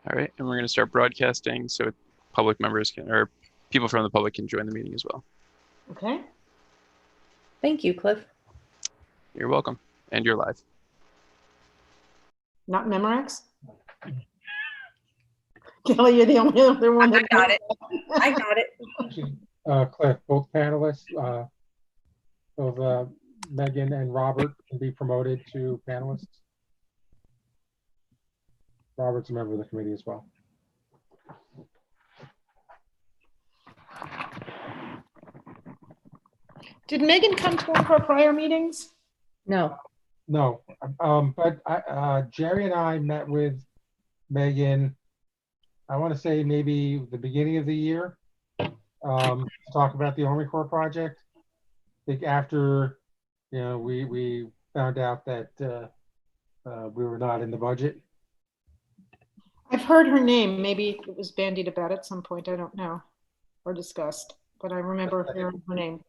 All right, and we're going to start broadcasting so public members can, or people from the public can join the meeting as well. Okay. Thank you, Cliff. You're welcome. And you're live. Not Memorex? Kelly, you're the only other one that got it. I got it. Cliff, both panelists, both Megan and Robert can be promoted to panelists. Robert's a member of the committee as well. Did Megan come to one of our prior meetings? No. No, but Jerry and I met with Megan, I want to say maybe the beginning of the year, to talk about the Army Corps project. I think after, we found out that we were not in the budget. I've heard her name. Maybe it was bandied about at some point. I don't know, or discussed, but I remember hearing her name.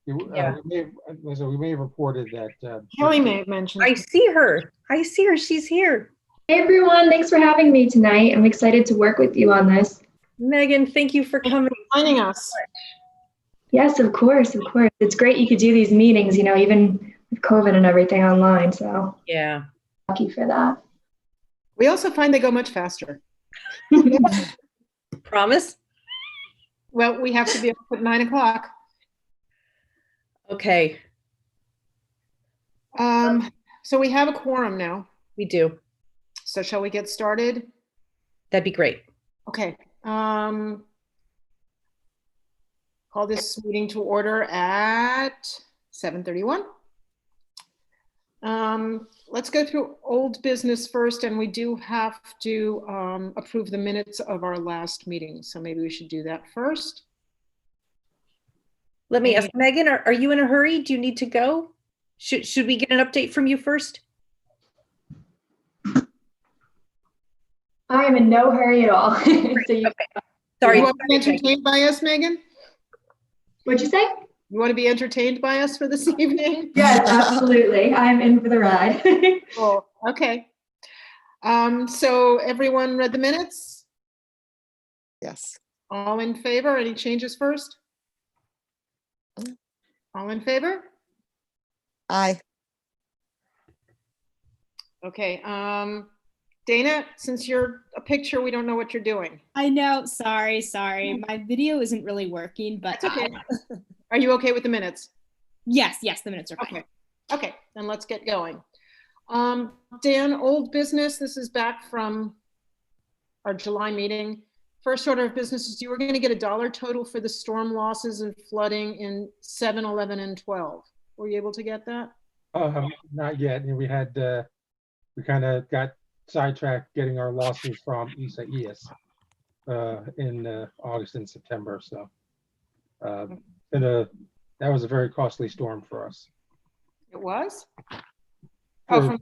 Yeah. We may have reported that. Kelly may have mentioned. I see her. She's here. Hey everyone, thanks for having me tonight. I'm excited to work with you on this. Megan, thank you for coming. Joining us. Yes, of course. It's great you could do these meetings, even with COVID and everything online. So Yeah. lucky for that. We also find they go much faster. Promise? Well, we have to be up at 9 o'clock. Okay, So we have a quorum now. we do. So shall we get started? That'd be great. Okay. Call this meeting to order at 7:31. Let's go through old business first, and we do have to approve the minutes of our last meeting. So maybe we should do that first. Let me ask Megan, are you in a hurry? Do you need to go? Should we get an update from you first? I am in no hurry at all. Okay. Sorry. You want to be entertained by us, Megan? What'd you say? You want to be entertained by us for this evening? Yes, absolutely. I'm in for the ride. Cool. Okay. So everyone read the minutes? Yes. All in favor? Any changes first? All in favor? Aye. Okay. Dana, since you're a picture, we don't know what you're doing. I know. Sorry. My video isn't really working, but That's okay. Are you okay with the minutes? yes, the minutes are fine. Okay, then let's get going. Dan, old business, this is back from our July meeting. First order of business is you were going to get a dollar total for the storm losses and flooding in 7, 11, and 12. Were you able to get that? Not yet. We kind of got sidetracked getting our losses from Isaias in August and September. So that was a very costly storm for us. It was? Oh, from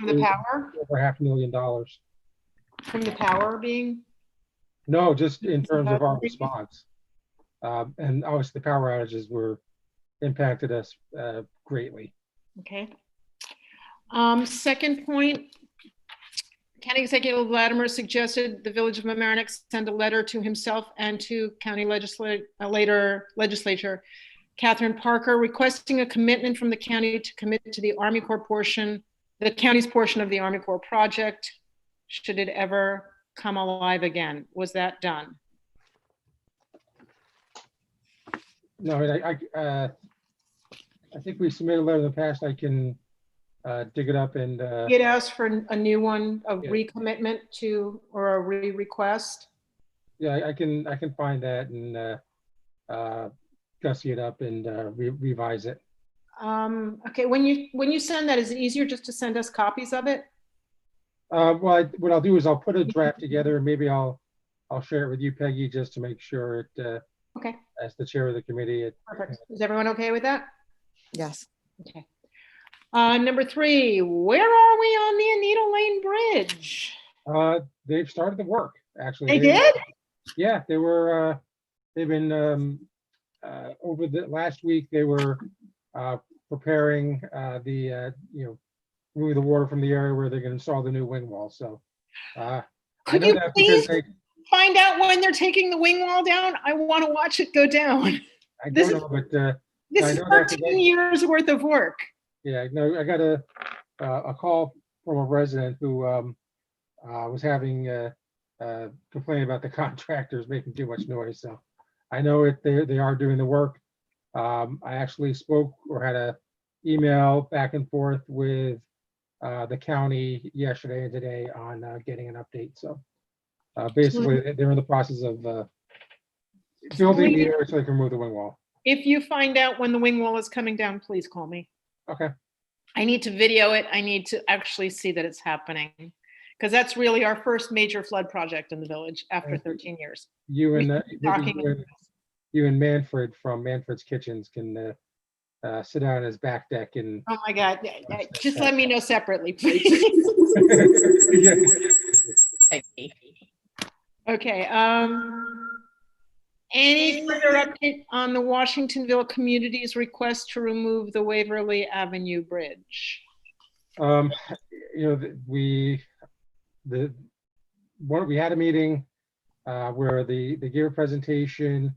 the power? Over $500,000. From the power being? No, just in terms of our response. And obviously the power outages impacted us greatly. Okay. Second point, County Executive Latimer suggested the Village of Mamaroneck send a letter to himself and to County Legislature Catherine Parker, requesting a commitment from the county to commit to the Army Corps portion, the county's portion of the Army Corps project, should it ever come alive again. Was that done? No, I think we submitted a letter in the past. I can dig it up and. You'd asked for a new one, a Yeah. recommitment to, or a re-request? Yeah, I can find that and gussy it up and revise it. Okay, when you send that, is it easier just to send us copies of it? Well, what I'll do is I'll put a draft together and maybe I'll share it with you, Peggy, just to make sure it. Okay. As the chair of the committee. Perfect. Is everyone okay with that? Yes. Okay. Number 3, where are we on the Anita Lane Bridge? They've started the work, actually. They did? Yeah, they've been over the last week. They were preparing moving the water from the area where they're going to install the new wing wall. So I Could know you that because please find out when they're taking the wing wall down? I want to watch it go down. I This don't is- know, but This I is know that 13 years worth of work. yeah, no, I got a call from a resident who was having complaining about the contractors making too much noise. So I know they are doing the work. I actually spoke or had a email back and forth with the county yesterday and today on getting an update. So basically, they're in the process of building the area so they can remove the wing wall. If you find out when the wing wall is coming down, please call me. Okay. I need to video it. I need to actually see that it's happening. Because that's really our first major flood project in the village after 13 years. You and maybe Talking. you and Manfred from Manfred's Kitchens can sit down on his back deck and Oh my God. Just let me know separately, please. yeah. Okay. Any further update on the Washingtonville community's request to remove the Waverly Avenue Bridge? You know, we had a meeting where they gave a presentation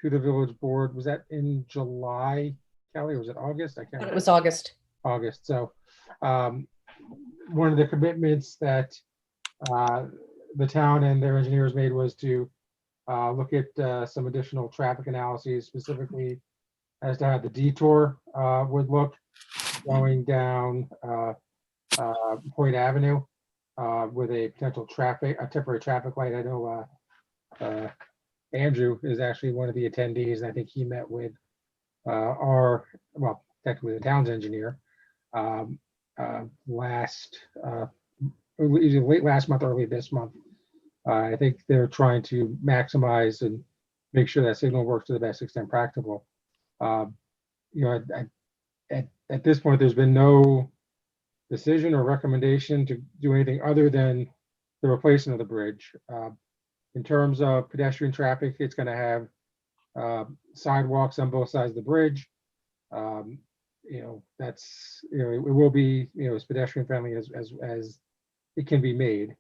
to the village board. Was that in July, Kelly, or was it August? I can't remember. It was August. August. So one of the commitments that the town and their engineers made was to look at some additional traffic analyses, specifically as to how the detour would look going down Point Avenue with a potential temporary traffic light. I know Andrew is actually one of the attendees, and I think he met with technically the town's engineer either late last month, early this month. I think they're trying to maximize and make sure that signal works to the best extent practicable. You know, at this point, there's been no decision or recommendation to do anything other than the replacement of the bridge. In terms of pedestrian traffic, it's going to have sidewalks on both sides of the bridge. You know, it will be, as pedestrian friendly as it can be made.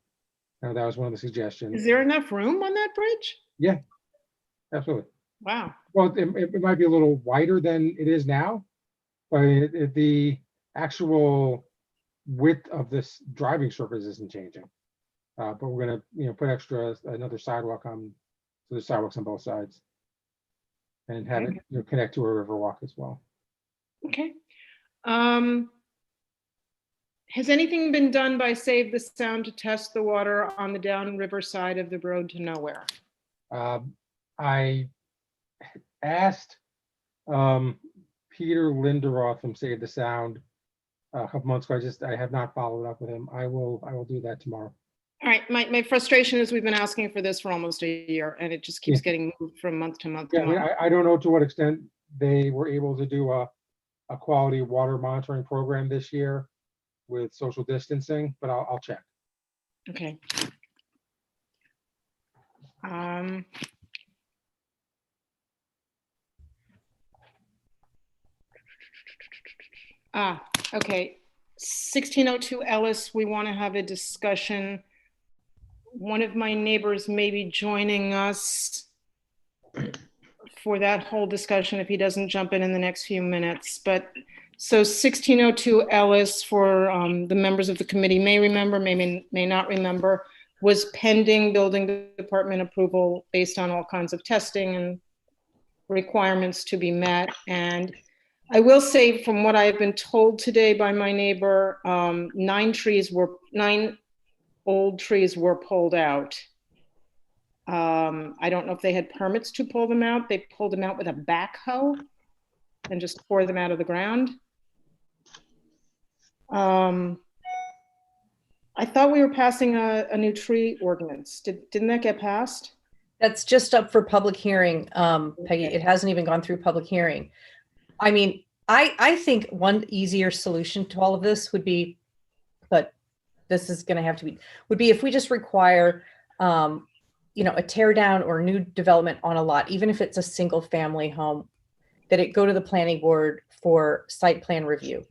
That was one of the suggestions. Is there enough room on that bridge? Yeah, absolutely. Wow. Well, it might be a little wider than it is now, but the actual width of this driving surface isn't changing. But we're gonna, put another sidewalk on, so there's sidewalks on both sides, and have it connect to a river walk as well. Okay. Has anything been done by Save the Sound to test the water on the downriver side of the road to nowhere? I asked Peter Linderoth from Save the Sound a couple months ago. I have not followed up with him. I will do that tomorrow. All right. My frustration is we've been asking for this for almost a year, and it just keeps getting moved from month to month. Yeah, I don't know to what extent they were able to do a quality water monitoring program this year with social distancing, but I'll check. Okay. Okay. 1602 Ellis, we want to have a discussion. One of my neighbors may be joining us for that whole discussion if he doesn't jump in the next few minutes. But so 1602 Ellis, for the members of the committee may remember, may not remember, was pending building department approval based on all kinds of testing and requirements to be met. And I will say, from what I've been told today by my neighbor, 9 old trees were pulled out. I don't know if they had permits to pull them out. They pulled them out with a backhoe and just tore them out of the ground. I thought we were passing a new tree ordinance. Didn't that get passed? That's just up for public hearing, Peggy. It hasn't even gone through public hearing. I mean, I think one easier solution to all of this would be, but this is going to have to be, would be if we just require, a tear down or new development on a lot, even if it's a single family home, that it go to the planning board for site plan review.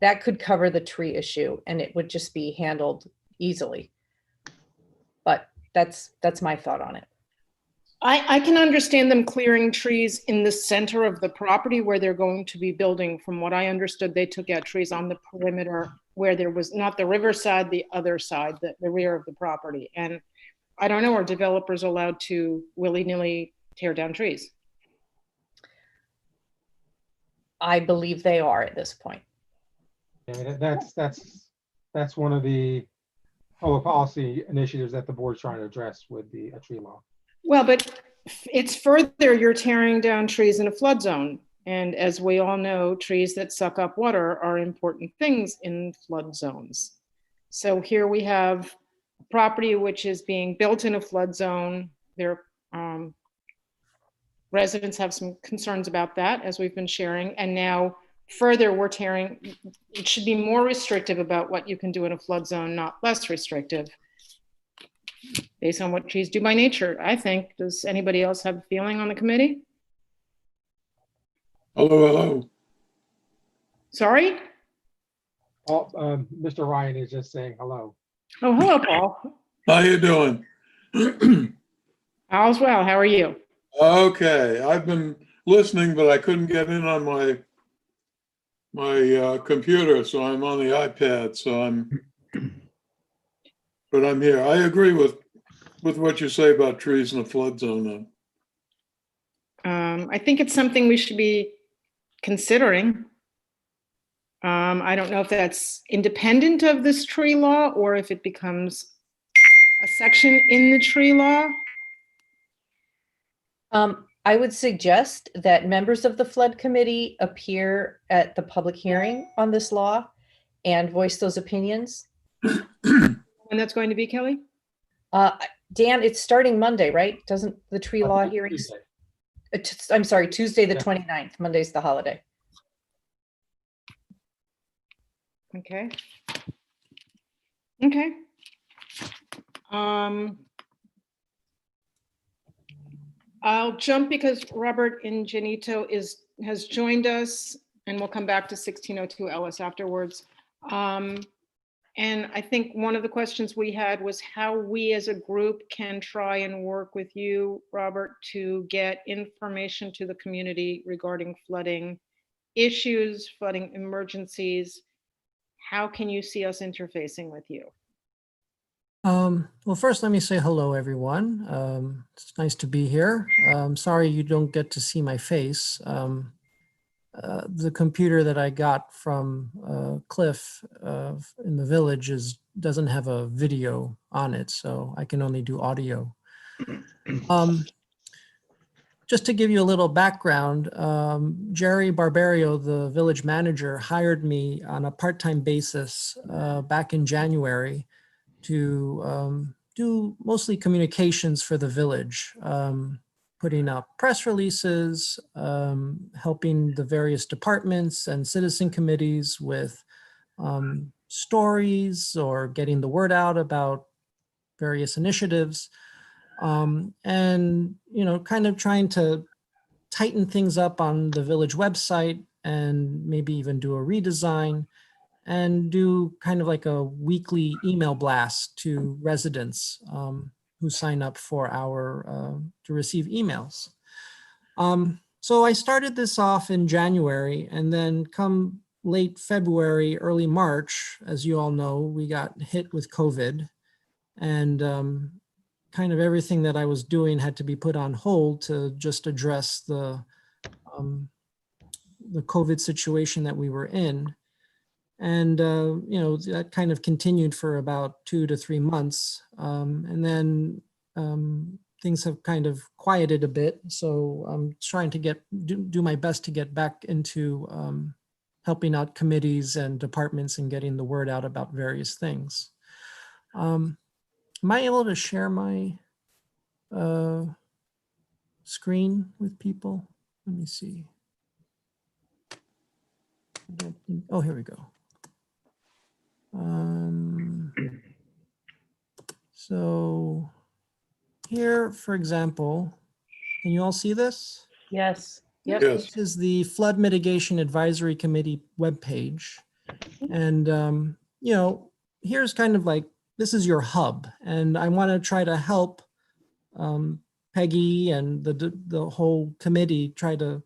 That could cover the tree issue and it would just be handled easily. But That's my thought on it. I can understand them clearing trees in the center of the property where they're going to be building. From what I understood, they took out trees on the perimeter where there was not the riverside, the other side, the rear of the property. And I don't know, are developers allowed to willy-nilly tear down trees? I believe they are at this point. I mean, that's one of the public policy initiatives that the board's trying to address with the tree law. Well, but it's further, you're tearing down trees in a flood zone. And as we all know, trees that suck up water are important things in flood zones. So here we have a property which is being built in a flood zone. Their residents have some concerns about that, as we've been sharing. And now further, we're tearing, it should be more restrictive about what you can do in a flood zone, not less restrictive, based on what trees do by nature, I think. Does anybody else have a feeling on the committee? Hello. Sorry? Oh, Mr. Ryan is just saying hello. Oh, hello, Paul. How you doing? All's well. How are you? Okay, I've been listening, but I couldn't get in on my computer, so I'm on the iPad. But I'm here. I agree with what you say about trees in a flood zone. I think it's something we should be considering. I don't know if that's independent of this tree law or if it becomes a section in the tree law. I would suggest that members of the flood committee appear at the public hearing on this law and voice those opinions. When that's going to be, Kelly? Dan, it's starting Monday, right? Doesn't the tree law hearings? I'm sorry, Tuesday the 29th. Monday's the holiday. Okay. Okay. I'll jump because Robert Ingenito has joined us, and we'll come back to 1602 Ellis afterwards. And I think one of the questions we had was how we as a group can try and work with you, Robert, to get information to the community regarding flooding issues, flooding emergencies. How can you see us interfacing with you? Well, first, let me say hello, everyone. It's nice to be here. Sorry you don't get to see my face. The computer that I got from Cliff in the village doesn't have a video on it, so I can only do audio. Just to give you a little background, Jerry Barbario, the village manager, hired me on a part-time basis back in January to do mostly communications for the village, putting up press releases, helping the various departments and citizen committees with stories or getting the word out about various initiatives. And, you know, kind of trying to tighten things up on the village website and maybe even do a redesign and do kind of like a weekly email blast to residents who sign up for to receive emails. So I started this off in January, and then come late February, early March, as you all know, we got hit with COVID, and kind of everything that I was doing had to be put on hold to just address the COVID situation that we were in. And, you know, that kind of continued for about 2 to 3 months. And then things have kind of quieted a bit. So I'm trying to do my best to get back into helping out committees and departments and getting the word out about various things. Am I able to share my screen with people? Let me see. Oh, here we go. So here, for example, can you all see this? Yes. Yep. Yes. This is the Flood Mitigation Advisory Committee webpage. And, you know, here's kind of like this is your hub, and I want to try to help Peggy and the whole committee try to,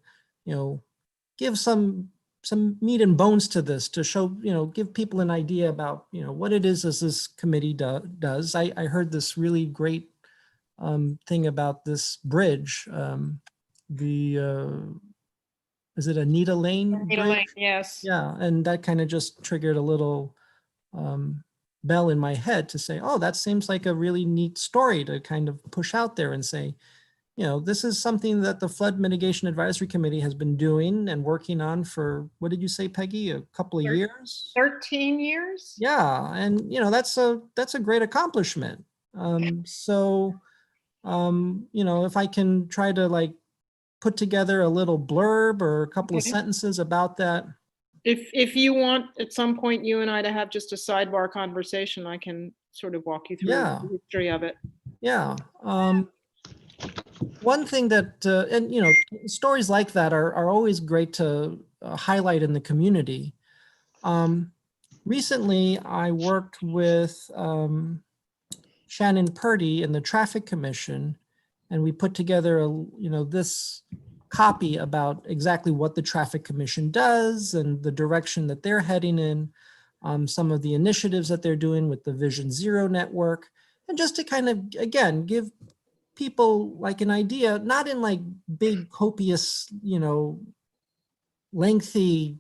give some meat and bones to this, to show, give people an idea about, what it is as this committee does. I heard this really great thing about this bridge, is it Anita Lane Anita Bridge? Lane, yes. Yeah, and that kind of just triggered a little bell in my head to say, oh, that seems like a really neat story to kind of push out there and say, this is something that the Flood Mitigation Advisory Committee has been doing and working on for, what did you say, Peggy, a couple of years? 13 years? Yeah, and that's a great accomplishment. If I can try to like put together a little blurb or a couple of Okay. sentences about that. If you want, at some point, you and I to have just a sidebar conversation, I can sort of walk you through Yeah. the history of it. Yeah. One thing that, and stories like that are always great to highlight in the community. Recently, I worked with Shannon Purdy in the Traffic Commission, and we put together this copy about exactly what the Traffic Commission does and the direction that they're heading in, some of the initiatives that they're doing with the Vision Zero network, and just to kind of, again, give people like an idea, not in like big, copious, lengthy,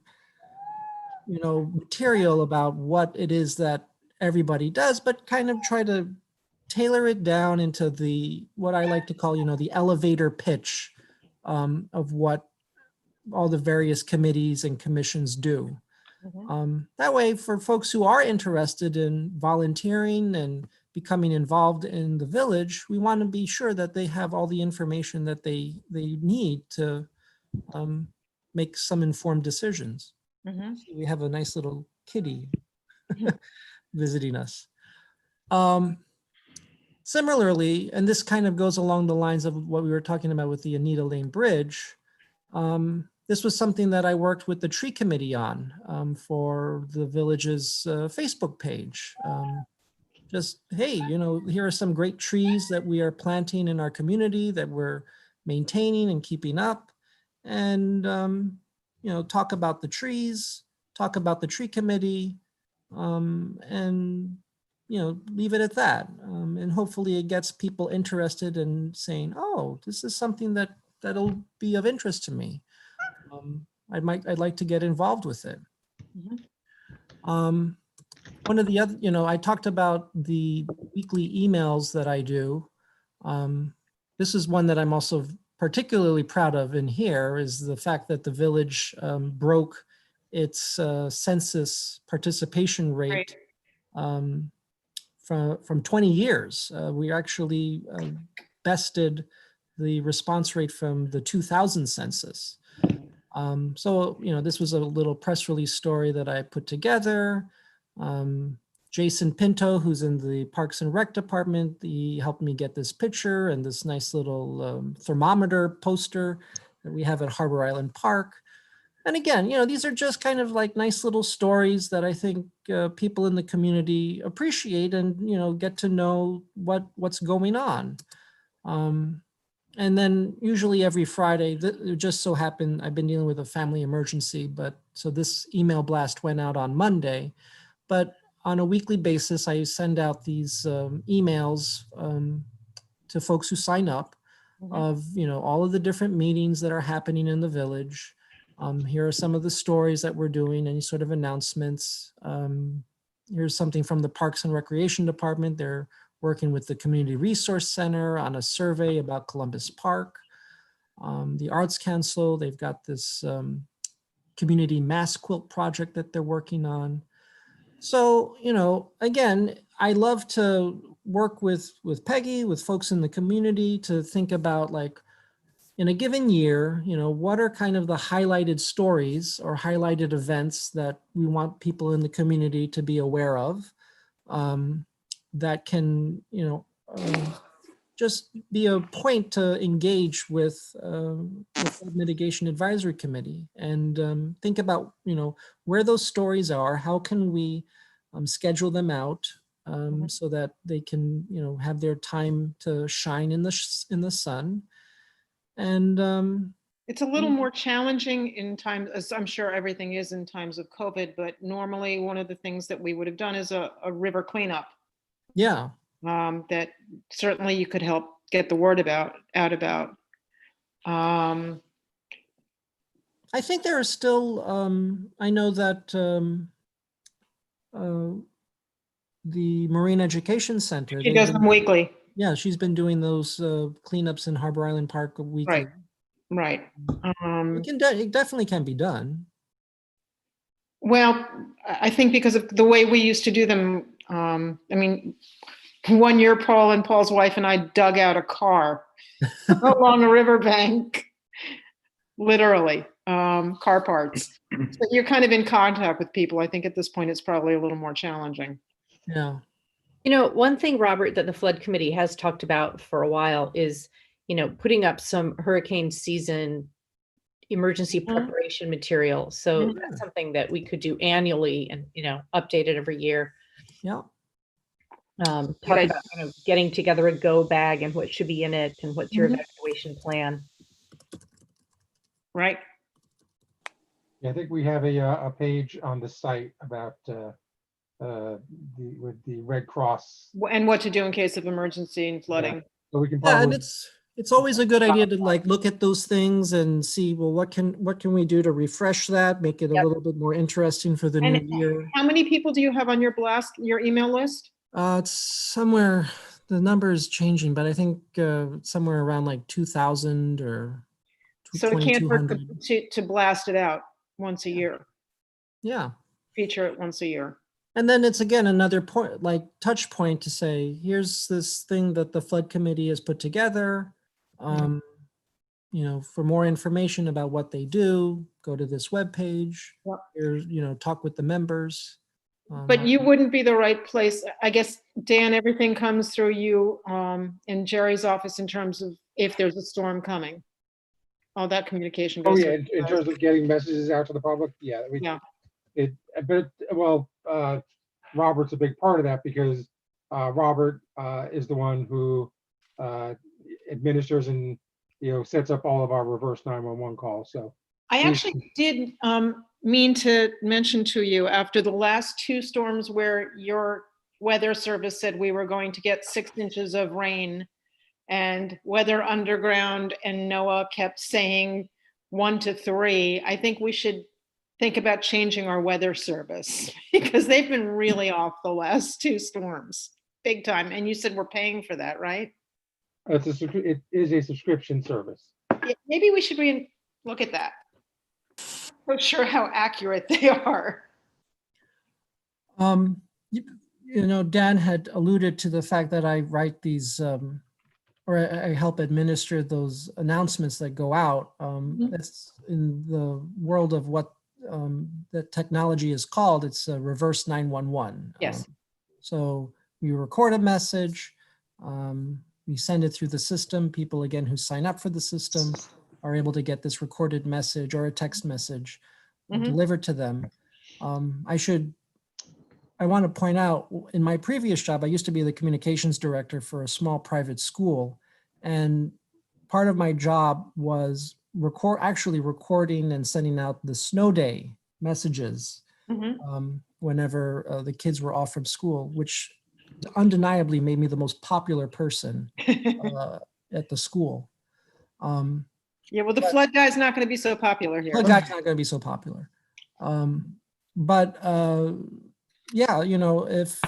material about what it is that everybody does, but kind of try to tailor it down into what I like to call, the elevator pitch of what all the various committees and commissions do. That way, for folks who are interested in volunteering and becoming involved in the village, we want to be sure that they have all the information that they need to make some informed decisions. We have a nice little kitty visiting us. Similarly, and this kind of goes along the lines of what we were talking about with the Anita Lane Bridge, this was something that I worked with the tree committee on for the village's Facebook page. Just, hey, here are some great trees that we are planting in our community that we're maintaining and keeping up. And, talk about the trees, talk about the tree committee, and, leave it at that. And hopefully it gets people interested in saying, oh, this is something that'll be of interest to me. I'd like to get involved with it. One of the other, I talked about the weekly emails that I do. This is one that I'm also particularly proud of in here, is the fact that the village broke its census participation rate from 20 years. We actually bested the response rate from the 2000 census. So, this was a little press release story that I put together. Jason Pinto, who's in the Parks and Rec department, he helped me get this picture and this nice little thermometer poster that we have at Harbor Island Park. And again, these are just kind of like nice little stories that I think people in the community appreciate and, get to know what's going on. And then usually every Friday, it just so happened, I've been dealing with a family emergency, so this email blast went out on Monday. But on a weekly basis, I send out these emails to folks who sign up of, all of the different meetings that are happening in the village. Here are some of the stories that we're doing, any sort of announcements. Here's something from the Parks and Recreation Department. They're working with the Community Resource Center on a survey about Columbus Park. The Arts Council, they've got this community mass quilt project that they're working on. So, again, I love to work with Peggy, with folks in the community to think about, like, in a given year, what are kind of the highlighted stories or highlighted events that we want people in the community to be aware of, that can, just be a point to engage with the Mitigation Advisory Committee and think about, where those stories are, how can we schedule them out, so that they can, have their time to shine in the sun. And It's a little more challenging in times, as I'm sure everything is in times of COVID, but normally one of the things that we would have done is a river cleanup. yeah, That certainly you could help get the word out about. I think there are still, I know that the Marine Education Center, She does them weekly. yeah, she's been doing those cleanups in Harbor Island Park weekly. Right. It definitely can be done. Well, I think because of the way we used to do them, I mean, one year Paul and Paul's wife and I dug out a car along a riverbank, literally, car parts. So you're kind of in contact with people. I think at this point, it's probably a little more challenging. Yeah. One thing, Robert, that the flood committee has talked about for a while is, putting up some hurricane season emergency preparation material. So that's something that we could do annually and, update it every year. Yeah. Talk about getting together a go bag and what should be in it and what's your evacuation plan. Right. Yeah, I think we have a page on the site about with the Red Cross. And what to do in case of emergency and flooding. Yeah. So we can Yeah, probably. and it's always a good idea to look at those things and see, well, what can we do to refresh that, make it a little bit more interesting for the new year. How many people do you have on your email list? It's somewhere, the number is changing, but I think somewhere around like 2,000 or So it can't hurt 2,200. to blast it out once a year. Yeah. Feature it once a year. And then it's again another point, like touch point, to say, here's this thing that the flood committee has put together. For more information about what they do, go to this webpage. Here's, talk with the members. But you wouldn't be the right place. I guess, Dan, everything comes through you in Jerry's office in terms of if there's a storm coming. All that communication goes. Oh yeah, in terms of getting messages out to the public, yeah. Robert's a big part of that because Robert is the one who administers and sets up all of our reverse 911 calls. So I actually did mean to mention to you after the last two storms where your weather service said we were going to get 6 inches of rain, and Weather Underground and NOAA kept saying 1 to 3. I think we should think about changing our weather service because they've been really off the last 2 storms, big time. And you said we're paying for that, right? It is a subscription service. Yeah, maybe we should look at that. I'm not sure how accurate they are. Dan had alluded to the fact that I write these, or I help administer those announcements that go out. That's in the world of what the technology is called. It's a reverse 911. Yes. So we record a message, we send it through the system. People, again, who sign up for the system are able to get this recorded message or a text message delivered to them. I want to point out, in my previous job, I used to be the communications director for a small private school. And part of my job was actually recording and sending out the snow day messages whenever the kids were off from school, which undeniably made me the most popular person at the school. Yeah, well, the flood guy's not going to be so popular here. Flood guy's not going to be so popular. Yeah, if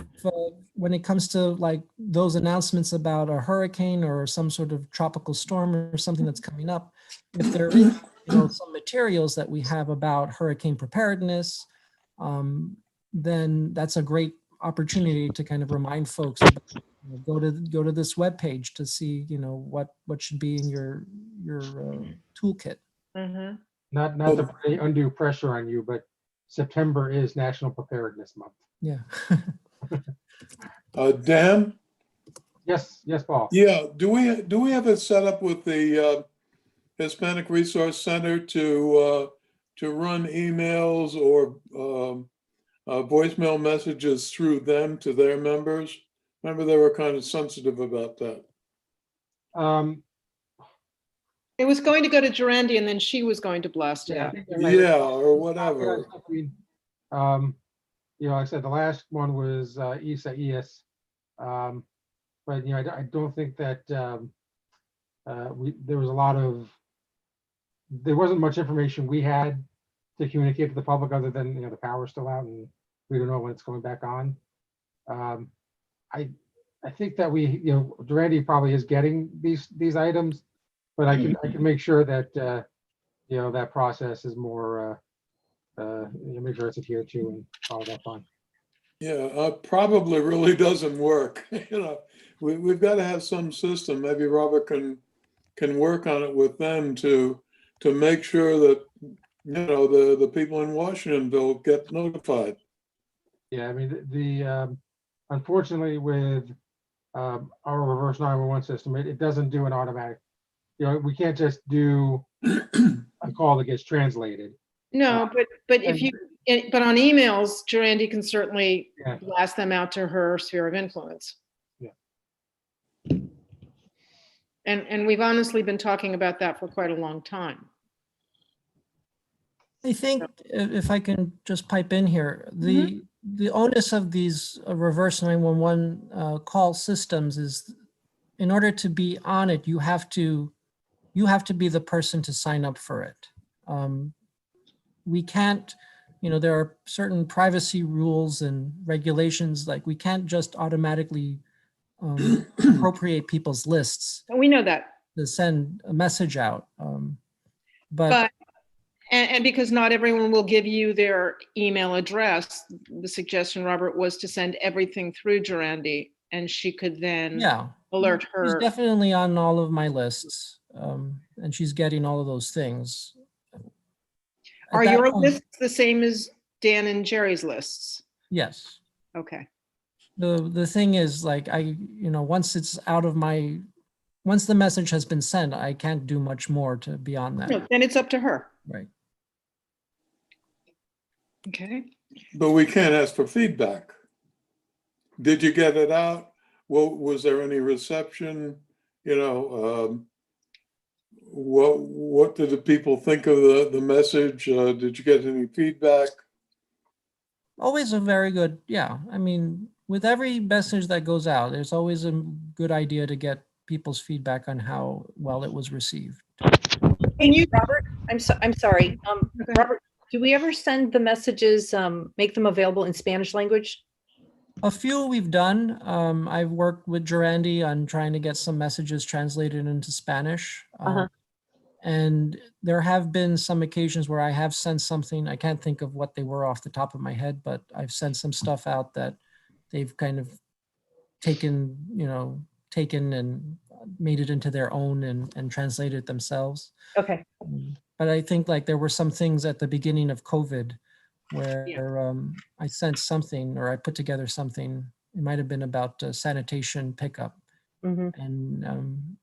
when it comes to like those announcements about a hurricane or some sort of tropical storm or something that's coming up, if there is some materials that we have about hurricane preparedness, then that's a great opportunity to kind of remind folks about, go to this webpage to see what should be in your toolkit. Not to put any undue pressure on you, but September is National Preparedness Month. Yeah. Dan? Yes, Paul. Yeah, do we have it set up with the Hispanic Resource Center to run emails or voicemail messages through them to their members. Remember, they were kind of sensitive about that. It was going to go to Durandi and then she was going to blast it out. Yeah, or whatever. You know, like I said, the last one was Isa Ias. But, you know, I don't think that there was a lot of, there wasn't much information we had to communicate to the public other than, you know, the power's still out and we don't know when it's going back on. I think that we, you know, Durandi probably is getting these items, but I can make sure that, you know, that process is more, you know, make sure it's adhered to and all that fun. Yeah, probably really doesn't work. You know, we've got to have some system. Maybe Robert can work on it with them to make sure that, you know, the people in Washingtonville get notified. Yeah, I mean, the unfortunately with our reverse 911 system, it doesn't do an automatic, you know, we can't just do a call that gets translated. No, but if you, but on emails, Durandi can certainly Yeah. blast them out to her sphere of influence. Yeah. And we've honestly been talking about that for quite a long time. I think if I can just pipe in here, the onus of these reverse 911 call systems is, in order to be on it, you have to be the person to sign up for it. We can't, you know, there are certain privacy rules and regulations, like we can't just automatically appropriate people's lists And we know that. to send a message out. But and because not everyone will give you their email address, the suggestion, Robert, was to send everything through Durandi and she could then alert her. She's definitely on all of my lists, and she's getting all of those things. Are your lists the same as Dan and Jerry's lists? Yes. Okay. The thing is, like, you know, once it's out of my, once the message has been sent, I can't do much more to beyond that. No, then it's up to her. Right. Okay. But we can't ask for feedback. Did you get it out? Well, was there any reception? You know, what did the people think of the message? Did you get any feedback? Always a very good, yeah. I mean, with every message that goes out, there's always a good idea to get people's feedback on how well it was received. Hey, Robert, I'm sorry. Robert, do we ever send the messages, make them available in Spanish language? A few we've done. I've worked with Durandi on trying to get some messages translated into Spanish. And there have been some occasions where I have sent something, I can't think of what they were off the top of my head, but I've sent some stuff out that they've kind of taken, you know, and made it into their own and translated it themselves. Okay. But I think like there were some things at the beginning of COVID where I sent something, or I put together something, it might've been about sanitation pickup. And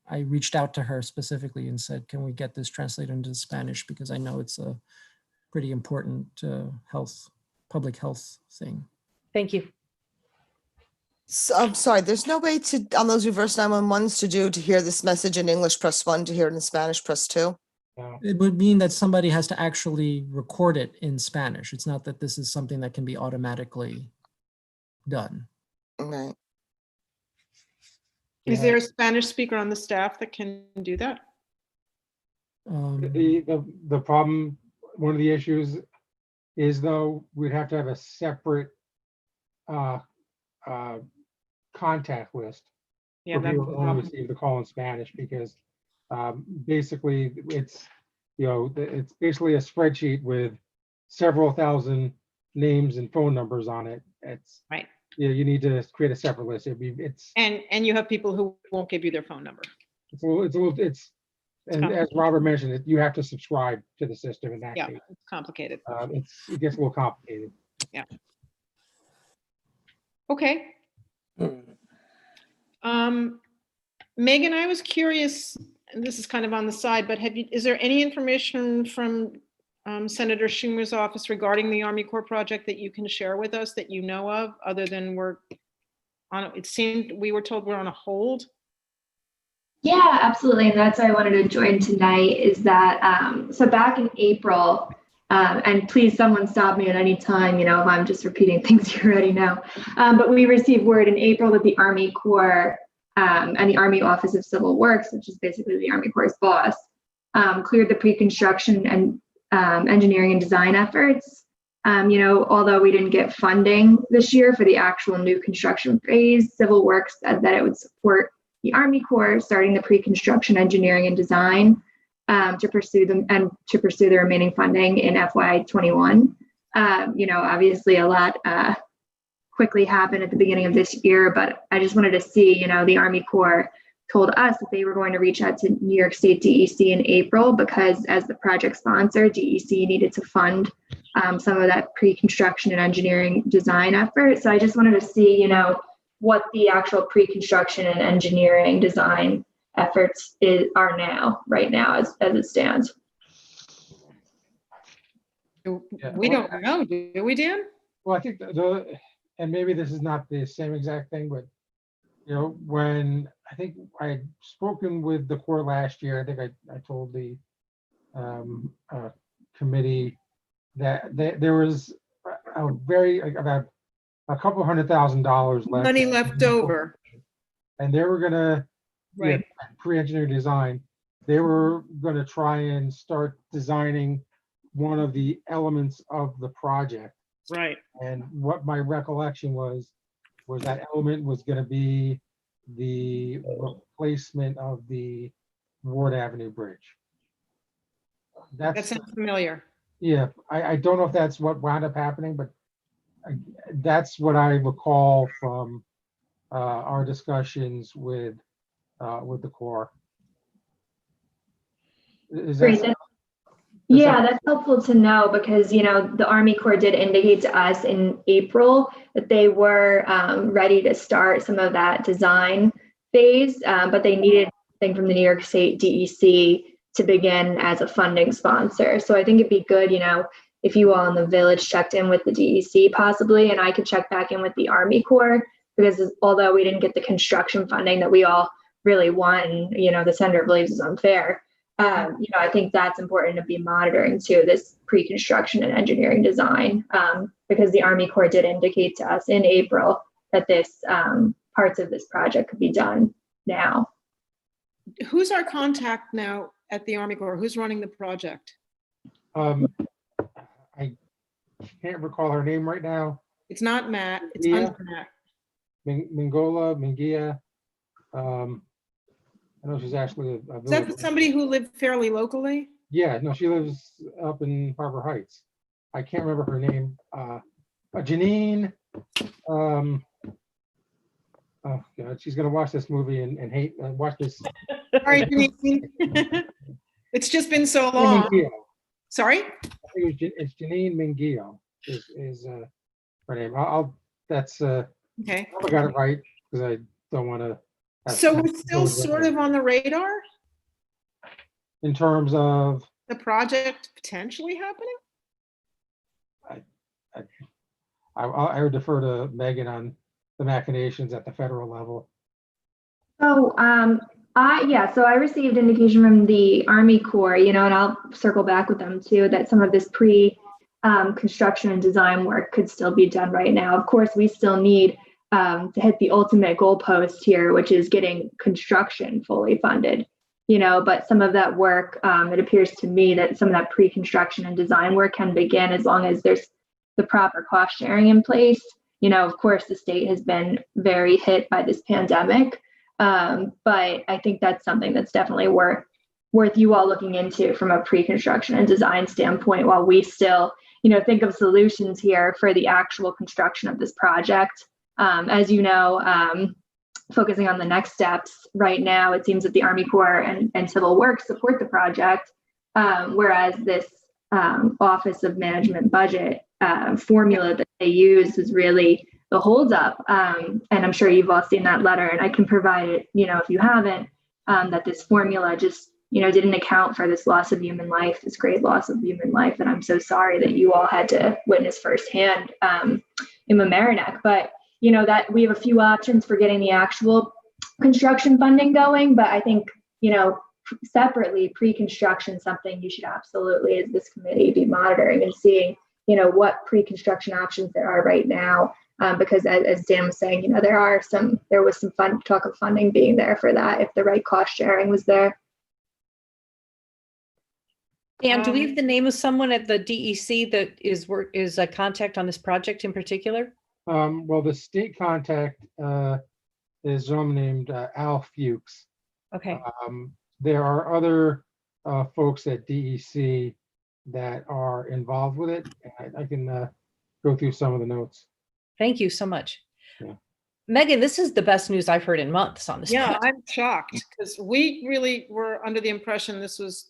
I reached out to her specifically and said, can we get this translated into Spanish? Because I know it's a pretty important public health thing. Thank you. So, I'm sorry, there's no way to, on those reverse 911s to hear this message in English, press 1, to hear it in Spanish, press 2. It would mean that somebody has to actually record it in Spanish. It's not that this is something that can be automatically done. Right. Is there a Spanish speaker on the staff that can do that? The problem, one of the issues is, though, we'd have to have a separate contact list Yeah, for that's people the who only problem. receive the call in Spanish, because basically it's, you know, it's basically a spreadsheet with several thousand names and phone numbers on it. It's right. You need to create a separate list. And you have people who won't give you their phone number. And as Robert mentioned, you have to subscribe to the system in that case. It's complicated. It gets a little complicated. Yeah. Okay. Megan, I was curious, and this is kind of on the side, but is there any information from Senator Schumer's office regarding the Army Corps project that you can share with us that you know of, other than we're on, it seemed, we were told we're on a hold? Yeah, absolutely. And that's why I wanted to join tonight is that, so back in April, and please someone stop me at any time, if I'm just repeating things you already know. But we received word in April that the Army Corps and the Army Office of Civil Works, which is basically the Army Corps' boss, cleared the pre-construction and engineering and design efforts. Although we didn't get funding this year for the actual new construction phase, Civil Works said that it would support the Army Corps starting the pre-construction engineering and design to pursue them and to pursue the remaining funding in FY21. Obviously a lot quickly happened at the beginning of this year, but I just wanted to see, the Army Corps told us that they were going to reach out to New York State DEC in April because as the project sponsor, DEC needed to fund some of that pre-construction and engineering design effort. So I just wanted to see, what the actual pre-construction and engineering design efforts are right now as it stands. We don't know, do we, Dan? Well, I think and maybe this is not the same exact thing, but when I think I had spoken with the Corps last year, I think I told the committee that there was about a couple $100,000 left. Money left over. And they were gonna, Right. pre-engineer design, they were gonna try and start designing one of the elements of the project. Right. And what my recollection was that element was gonna be the replacement of the Ward Avenue Bridge. That sounds familiar. Yeah, I don't know if that's what wound up happening, but that's what I recall from our discussions with the Corps. Great. That's helpful to know because, the Army Corps did indicate to us in April that they were ready to start some of that design phase, but they needed something from the New York State DEC to begin as a funding sponsor. So I think it'd be good, if you all in the village checked in with the DEC possibly, and I could check back in with the Army Corps, because although we didn't get the construction funding that we all really want, and, the senator believes is unfair, I think that's important to be monitoring too, this pre-construction and engineering design, because the Army Corps did indicate to us in April that this parts of this project could be done now. Who's our contact now at the Army Corps? Who's running the project? I can't recall her name right now. It's not Matt. It's Yeah. under Matt. Mingia. I know she's actually a Is that somebody who lived fairly locally? Yeah, no, she lives up in Harbor Heights. I can't remember her name. Janine. Oh God, she's gonna watch this movie and hate watch this. Sorry, Janine. It's just been so long. Mingio. Sorry? I think it's Janine Mingio is her name. That's Okay. I got it right because I don't want to. So we're still sort of on the radar? In terms of The project potentially happening? I would defer to Megan on the machinations at the federal level. So, so I received indication from the Army Corps, and I'll circle back with them too, that some of this construction and design work could still be done right now. Of course, we still need to hit the ultimate goalpost here, which is getting construction fully funded, but some of that work, it appears to me that some of that pre-construction and design work can begin as long as there's the proper cost sharing in place. Of course, the state has been very hit by this pandemic, but I think that's something that's definitely worth you all looking into from a pre-construction and design standpoint while we still, think of solutions here for the actual construction of this project. As you know, focusing on the next steps right now, it seems that the Army Corps and Civil Works support the project, whereas this Office of Management Budget formula that they use is really the holdup. And I'm sure you've all seen that letter, and I can provide it, if you haven't, that this formula just didn't account for this loss of human life, this great loss of human life. And I'm so sorry that you all had to witness firsthand in Mamaroneck. But, that we have a few options for getting the actual construction funding going. But I think, separately, pre-construction, something you should absolutely, as this committee, be monitoring and seeing, what pre-construction options there are right now. Because as Dan was saying, there was some talk of funding being there for that if the right cost sharing was there. Dan, do we have the name of someone at the DEC that is a contact on this project in particular? Well, the state contact is someone named Al Fuchs. Okay. There are other folks at DEC that are involved with it. I can go through some of the notes. Thank you so much. Yeah. Megan, this is the best news I've heard in months on this. Yeah, project. I'm shocked because we really were under the impression this was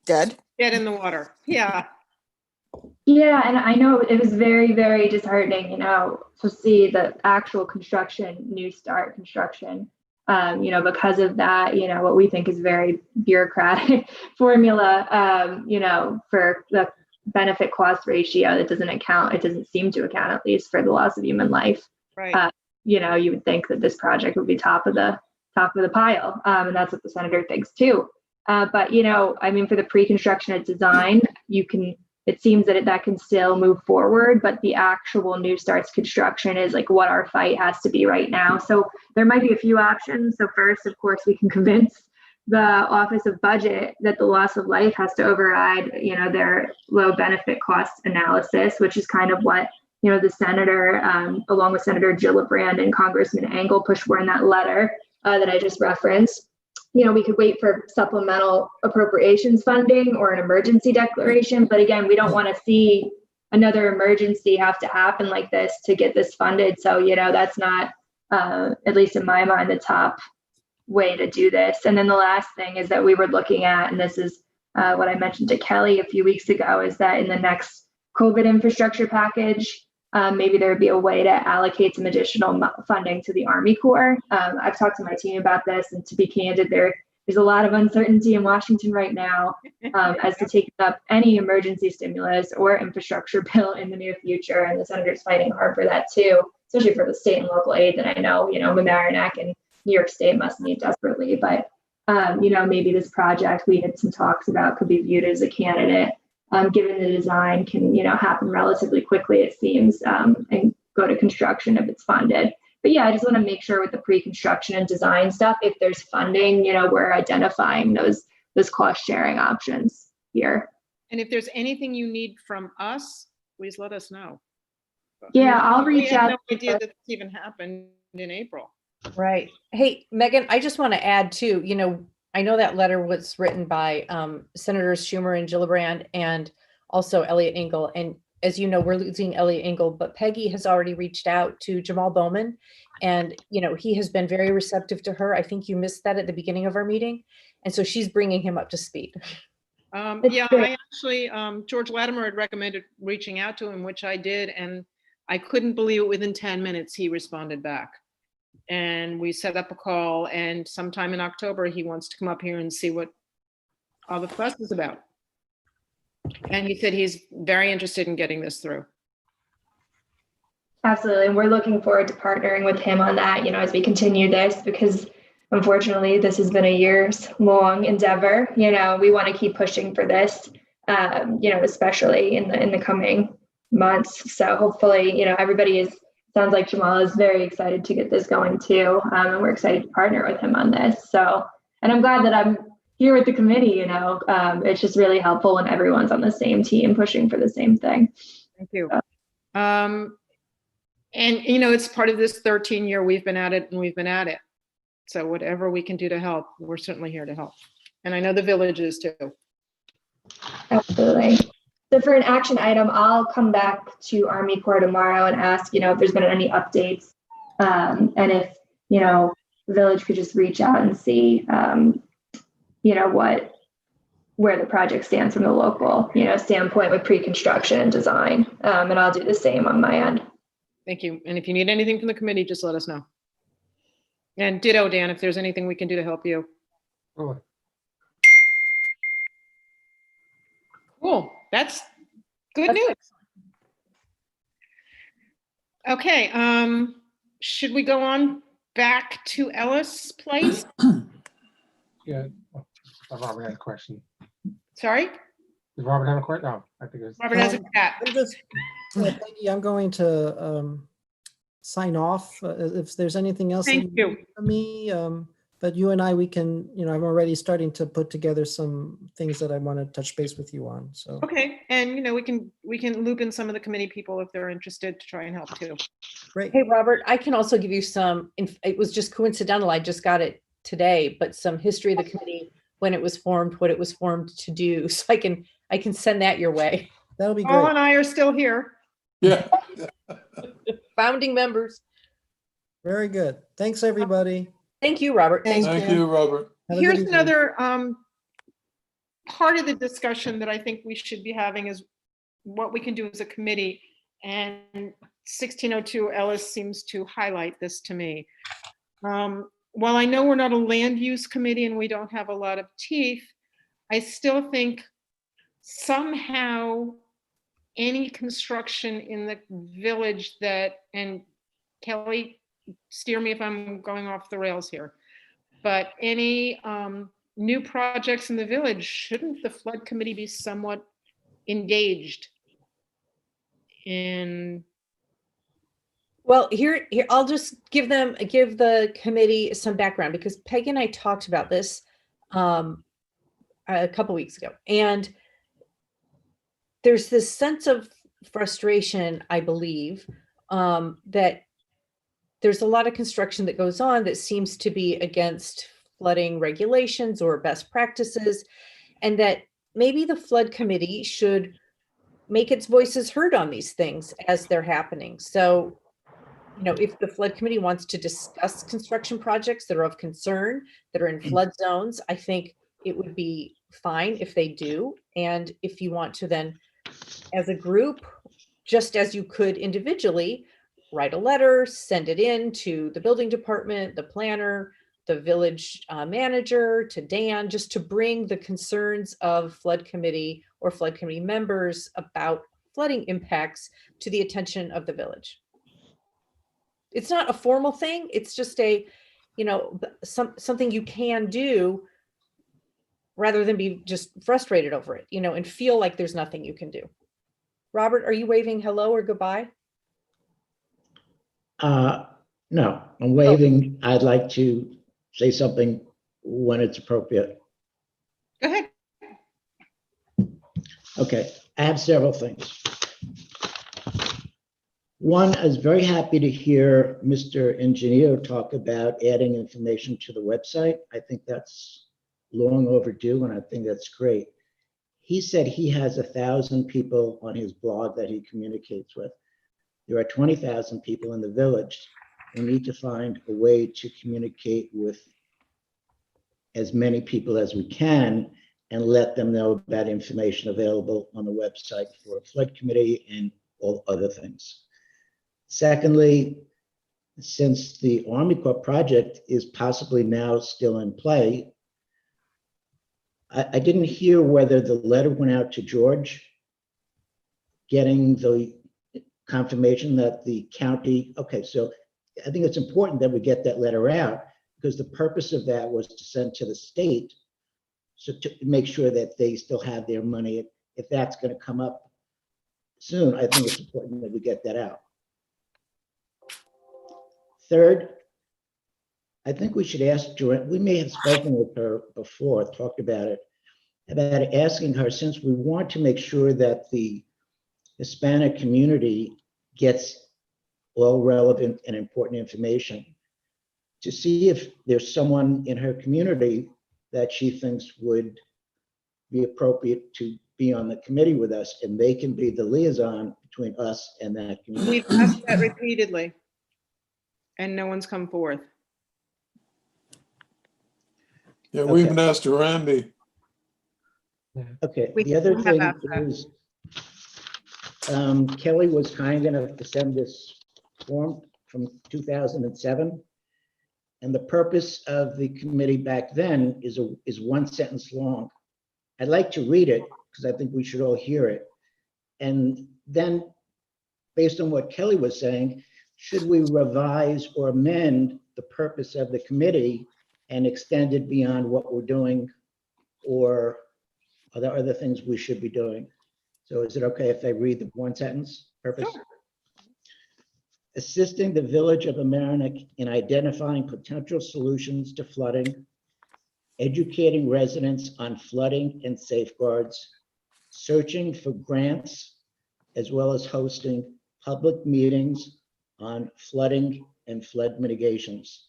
Dead? dead in the water. Yeah. Yeah, and I know it was very, very disheartening, to see the actual new start construction, because of that, what we think is very bureaucratic formula, for the benefit cost ratio that it doesn't seem to account, at least for the loss of human life. Right. You would think that this project would be top of the pile. And that's what the senator thinks too. But, for the pre-construction and design, it seems that can still move forward, but the actual new starts construction is like what our fight has to be right now. So there might be a few options. So first, of course, we can convince the Office of Budget that the loss of life has to override, their low benefit cost analysis, which is kind of what, the senator, along with Senator Gillibrand and Congressman Engel pushed for in that letter that I just referenced. We could wait for supplemental appropriations funding or an emergency declaration. But again, we don't want to see another emergency have to happen like this to get this funded. So, that's not, at least in my mind, the top way to do this. And then the last thing is that we were looking at, and this is what I mentioned to Kelly a few weeks ago, is that in the next COVID infrastructure package, maybe there would be a way to allocate some additional funding to the Army Corps. I've talked to my team about this, and to be candid, there's a lot of uncertainty in Washington right now as to taking up any emergency stimulus or infrastructure bill in the near future, and the senator's fighting hard for that too, especially for the state and local aid that I know, Mamaroneck and New York State must need desperately. But, maybe this project we had some talks about could be viewed as a candidate. Given the design can, happen relatively quickly, it seems, and go to construction if it's funded. But yeah, I just want to make sure with the pre-construction and design stuff, if there's funding, we're identifying those cost sharing options here. And if there's anything you need from us, please let us know. Yeah, I'll reach out. I had no idea that this even happened in April. Right. Hey, Megan, I just want to add too, I know that letter was written by Senators Schumer and Gillibrand and also Elliot Engel. And as you know, we're losing Elliot Engel, but Peggy has already reached out to Jamal Bowman, and he has been very receptive to her. I think you missed that at the beginning of our meeting. And so she's bringing him up to speed. Yeah, I actually, George Latimer had recommended reaching out to him, which I did. And I couldn't believe it. Within 10 minutes, he responded back. And we set up a call, and sometime in October, he wants to come up here and see what all the fuss is about. And he said he's very interested in getting this through. Absolutely. And we're looking forward to partnering with him on that, as we continue this, because unfortunately, this has been a years-long endeavor. We want to keep pushing for this, especially in the coming months. So hopefully, everybody sounds like Jamal is very excited to get this going too. And we're excited to partner with him on this. So, and I'm glad that I'm here with the committee, it's just really helpful when everyone's on the same team pushing for the same thing. Thank you. And it's part of this 13-year we've been at it. So whatever we can do to help, we're certainly here to help. And I know the village is too. Absolutely. So for an action item, I'll come back to Army Corps tomorrow and ask, if there's been any updates. And if, the village could just reach out and see, where the project stands from the local, standpoint with pre-construction and design. And I'll do the same on my end. Thank you. And if you need anything from the committee, just let us know. And ditto, Dan, if there's anything we can do to help you. Cool. Cool. That's good That's news. excellent. Okay, should we go on back to Ellis Place? Yeah. Robert had a question. Sorry, Does Robert have a question? No, I think it's. Robert has a cat. I'm just, yeah, Peggy, I'm going to sign off. If there's anything else that Thank you. need from me, but you and I, we can, I'm already starting to put together some things that I want to touch base with you on. So Okay, and we can loop in some of the committee people if they're interested to try and help too. great. Hey, Robert, I can also give you some, it was just coincidental, I just got it today, but some history of the committee, when it was formed, what it was formed to do. So I can send that your way. That'll be Paul great. and I are still here. Yeah. Founding members. Very good. Thanks, everybody. Thank you, Robert. Thanks. Thank you, Robert. Have a good Here's evening. another part of the discussion that I think we should be having is what we can do as a committee. And 1602 Ellis seems to highlight this to me. While I know we're not a land use committee and we don't have a lot of teeth, I still think somehow any construction in the village that, and Kelly, steer me if I'm going off the rails here, but any new projects in the village, shouldn't the flood committee be somewhat engaged in? Well, here, I'll just give the committee some background, because Peggy and I talked about this a couple weeks ago, and there's this sense of frustration, I believe, that there's a lot of construction that goes on that seems to be against flooding regulations or best practices, and that maybe the flood committee should make its voices heard on these things as they're happening. So, if the flood committee wants to discuss construction projects that are of concern, that are in flood zones, I think it would be fine if they do. And if you want to then, as a group, just as you could individually, write a letter, send it in to the building department, the planner, the village manager, to Dan, just to bring the concerns of flood committee or flood committee members about flooding impacts to the attention of the village. It's not a formal thing. It's just a, something you can do rather than be just frustrated over it, and feel like there's nothing you can do. Robert, are you waving hello or goodbye? No, I'm waving. I'd like to say something when it's appropriate. Go ahead. Okay, I have several things. One, I was very happy to hear Mr. Engineer talk about adding information to the website. I think that's long overdue, and I think that's great. He said he has 1,000 people on his blog that he communicates with. There are 20,000 people in the village. We need to find a way to communicate with as many people as we can and let them know about information available on the website for a flood committee and all other things. Secondly, since the Army Corps project is possibly now still in play, I didn't hear whether the letter went out to George, getting the confirmation that the county, okay, so I think it's important that we get that letter out, because the purpose of that was to send to the state, so to make sure that they still have their money. If that's going to come up soon, I think it's important that we get that out. Third, I think we should ask Joanne, we may have spoken with her before, talked about it, about asking her, since we want to make sure that the Hispanic community gets all relevant and important information, to see if there's someone in her community that she thinks would be appropriate to be on the committee with us, and they can be the liaison between us and that community. We've asked that repeatedly, and no one's come forth. Yeah, we Okay. even asked Randy. Okay, We the other have thing asked that. is, Kelly was kind enough to send this form from 2007. And the purpose of the committee back then is one sentence long. I'd like to read it because I think we should all hear it. And then, based on what Kelly was saying, should we revise or amend the purpose of the committee and extend it beyond what we're doing, or are there other things we should be doing? So is it okay if I read the one sentence purpose? Sure. Assisting the village of Amerenik in identifying potential solutions to flooding, educating residents on flooding and safeguards, searching for grants, as well as hosting public meetings on flooding and flood mitigations.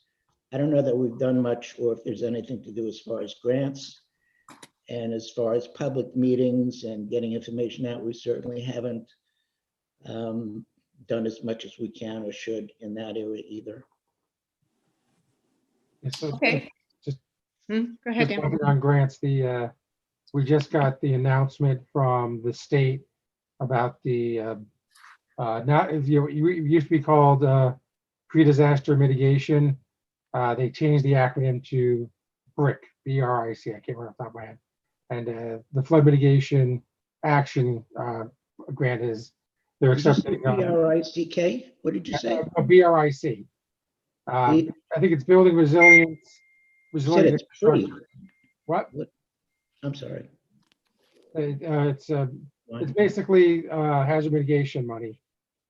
I don't know that we've done much, or if there's anything to do as far as grants. And as far as public meetings and getting information out, we certainly haven't done as much as we can or should in that area either. Yeah, so Okay. just Go ahead, just Dan. one thing on grants, we just got the announcement from the state about the not, it used to be called pre-disaster mitigation. They changed the acronym to BRIC, B-R-I-C. I can't remember off the top of my head. And the flood mitigation action grant is they're accepting BRICK? What did you say? a BRIC. I think it's building resilience. You said Resilient it's pretty. infrastructure. What? I'm sorry. It's basically hazard mitigation money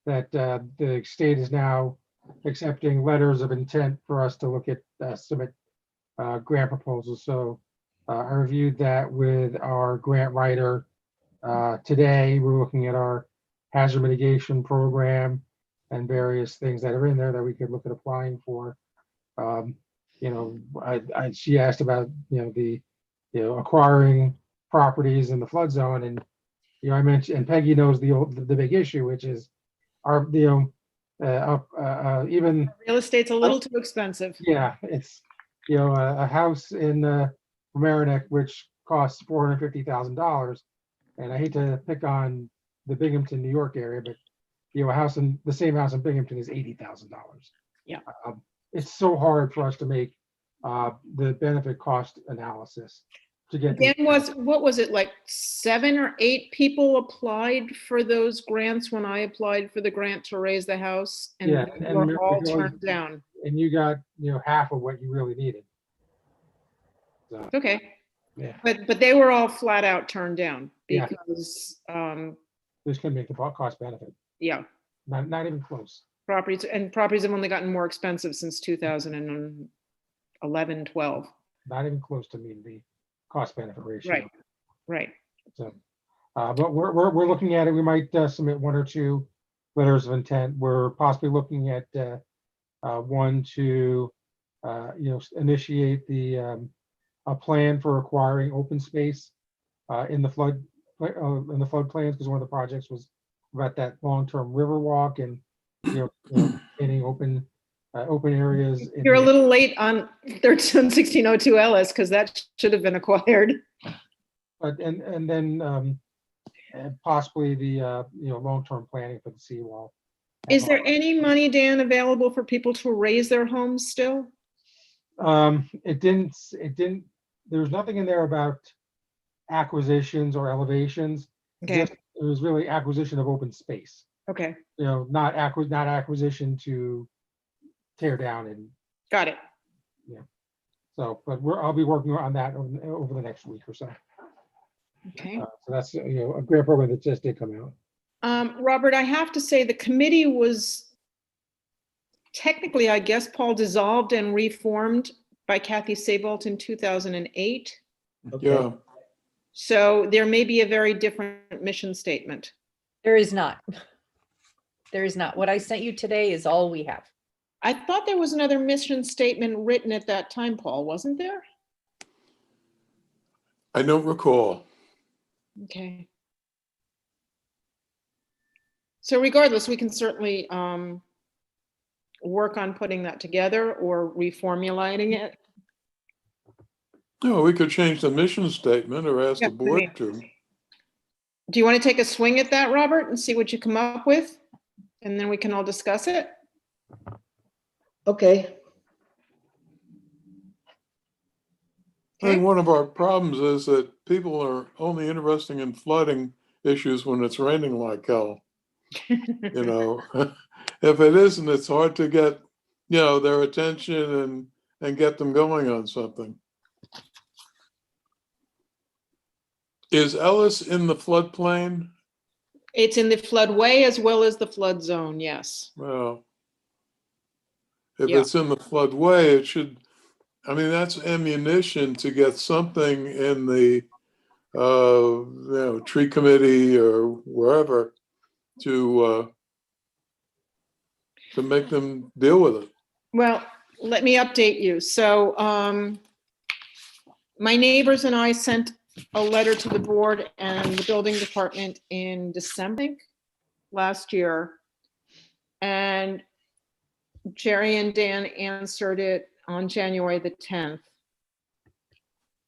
that the state is now accepting letters of intent for us to look at submit grant proposals. So I reviewed that with our grant writer today. We're looking at our hazard mitigation program and various things that are in there that we could look at applying for. She asked about acquiring properties in the flood zone, and I mentioned, and Peggy knows the big issue, which is our even Real estate's a little too expensive. yeah, it's a house in Amerenik which costs $450,000, and I hate to pick on the Binghamton, New York area, but the same house in Binghamton is $80,000. Yeah. It's so hard for us to make the benefit cost analysis to get. Dan, what was it, like 7 or 8 people applied for those grants when I applied for the grant to raise the house, and Yeah, they and were remember, all you always- turned down. And you got half of what you really needed. So, Okay, yeah, but they were all flat out turned down Yeah. because this can make the cost benefit. yeah, Not even close. properties have only gotten more expensive since 2011, 12. Not even close to meeting the cost benefit ratio. Right. So, but we're looking at it. We might submit 1 or 2 letters of intent. We're possibly looking at one to initiate a plan for acquiring open space in the flood plans, because one of the projects was about that long-term river walk and getting open areas. You're a little late on 1602 Ellis, because that should have been acquired. But and then possibly the long-term planning for the seawall. Is there any money, Dan, available for people to raise their homes still? It didn't, there was nothing in there about acquisitions or elevations. Okay, Just, it was really acquisition of open space. okay, Not acquisition to tear down and got it. so, but I'll be working on that over the next week or so. Okay. So that's, a grant program that just did come out. Robert, I have to say the committee was technically, I guess, Paul, dissolved and reformed by Kathy Sabalt in 2008. Okay. Yeah, So there may be a very different mission statement. There is not. There is not. What I sent you today is all we have. I thought there was another mission statement written at that time, Paul, wasn't there? I don't recall. Okay. So regardless, we can certainly work on putting that together or reformulating it. No, we could change the mission statement or ask Yeah, the board maybe. to. Do you want to take a swing at that, Robert, and see what you come up with? And then we can all discuss it? Okay. I think one of our problems is that people are only interested in flooding issues when it's raining like hell. You know, if it isn't, it's hard to get, their attention and get them going on something. Is Ellis in the floodplain? It's in the floodway as well as the flood zone, yes. Well, if Yeah. it's in the floodway, it should, that's ammunition to get something in the, tree committee or wherever to make them deal with it. Well, let me update you. So my neighbors and I sent a letter to the board and the building department in December, I think, last year. And Jerry and Dan answered it on January the 10th.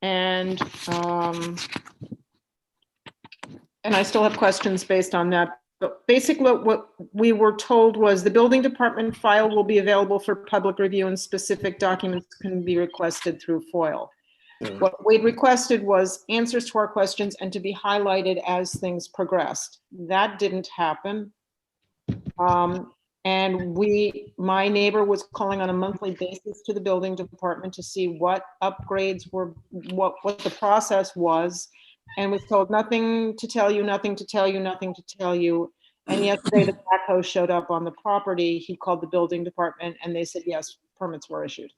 And I still have questions based on that. But basically what we were told was the building department file will be available for public review and specific documents can be requested through FOIL. Yeah. What we'd requested was answers to our questions and to be highlighted as things progressed. That didn't happen. And my neighbor was calling on a monthly basis to the building department to see what upgrades were, what the process was, and was told nothing to tell you, nothing to tell you, nothing to tell you. And yesterday the backhoe showed up on the property. He called the building department and they said, yes, permits were issued.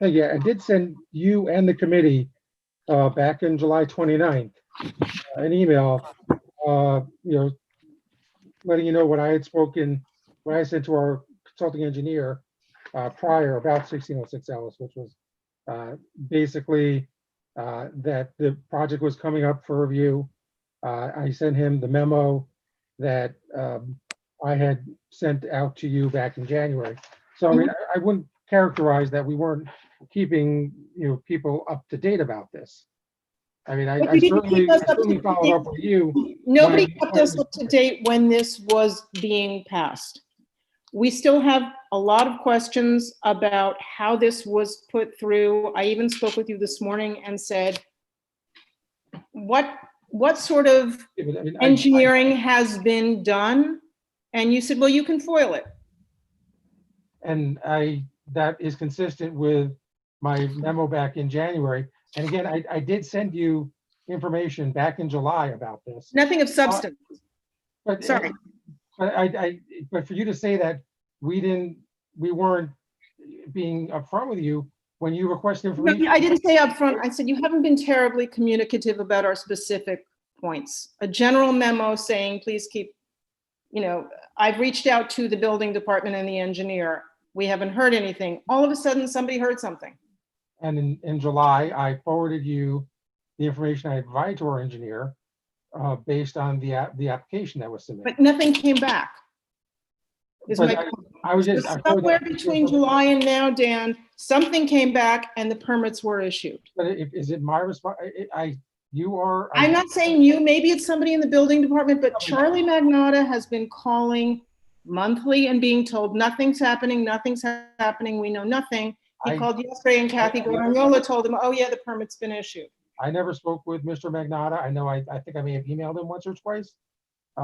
Yeah, I did send you and the committee back in July 29th an email, letting you know what I had what I sent to our consulting engineer prior about 1606 Ellis, which was basically that the project was coming up for review. I sent him the memo that I had sent out to you back in January. So I wouldn't characterize that we weren't keeping people up to date about this. I certainly followed up with you. Nobody kept us up to date when this was being passed. We still have a lot of questions about how this was put through. I even spoke with you this morning and said, what sort of engineering has been done? And you said, well, you can FOIL it. And that is consistent with my memo back in January. And again, I did send you information back in July about this. Nothing of substance. Sorry. But for you to say that we weren't being upfront with you when you requested information. No, I didn't say upfront. I said you haven't been terribly communicative about our specific points. A general memo saying, please keep, I've reached out to the building department and the engineer. We haven't heard anything. All of a sudden, somebody heard something. And in July, I forwarded you the information I provided to our engineer based on the application that was submitted. But nothing came back. Somewhere between July and now, Dan, something came back and the permits were issued. But is it my response? I'm not saying you, maybe it's somebody in the building department, but Charlie Magnotta has been calling monthly and being told nothing's happening, we know nothing. He called yesterday and Kathy Guaragnola told him, oh yeah, the permit's been issued. I never spoke with Mr. Magnotta. I know, I think I may have emailed him once or twice.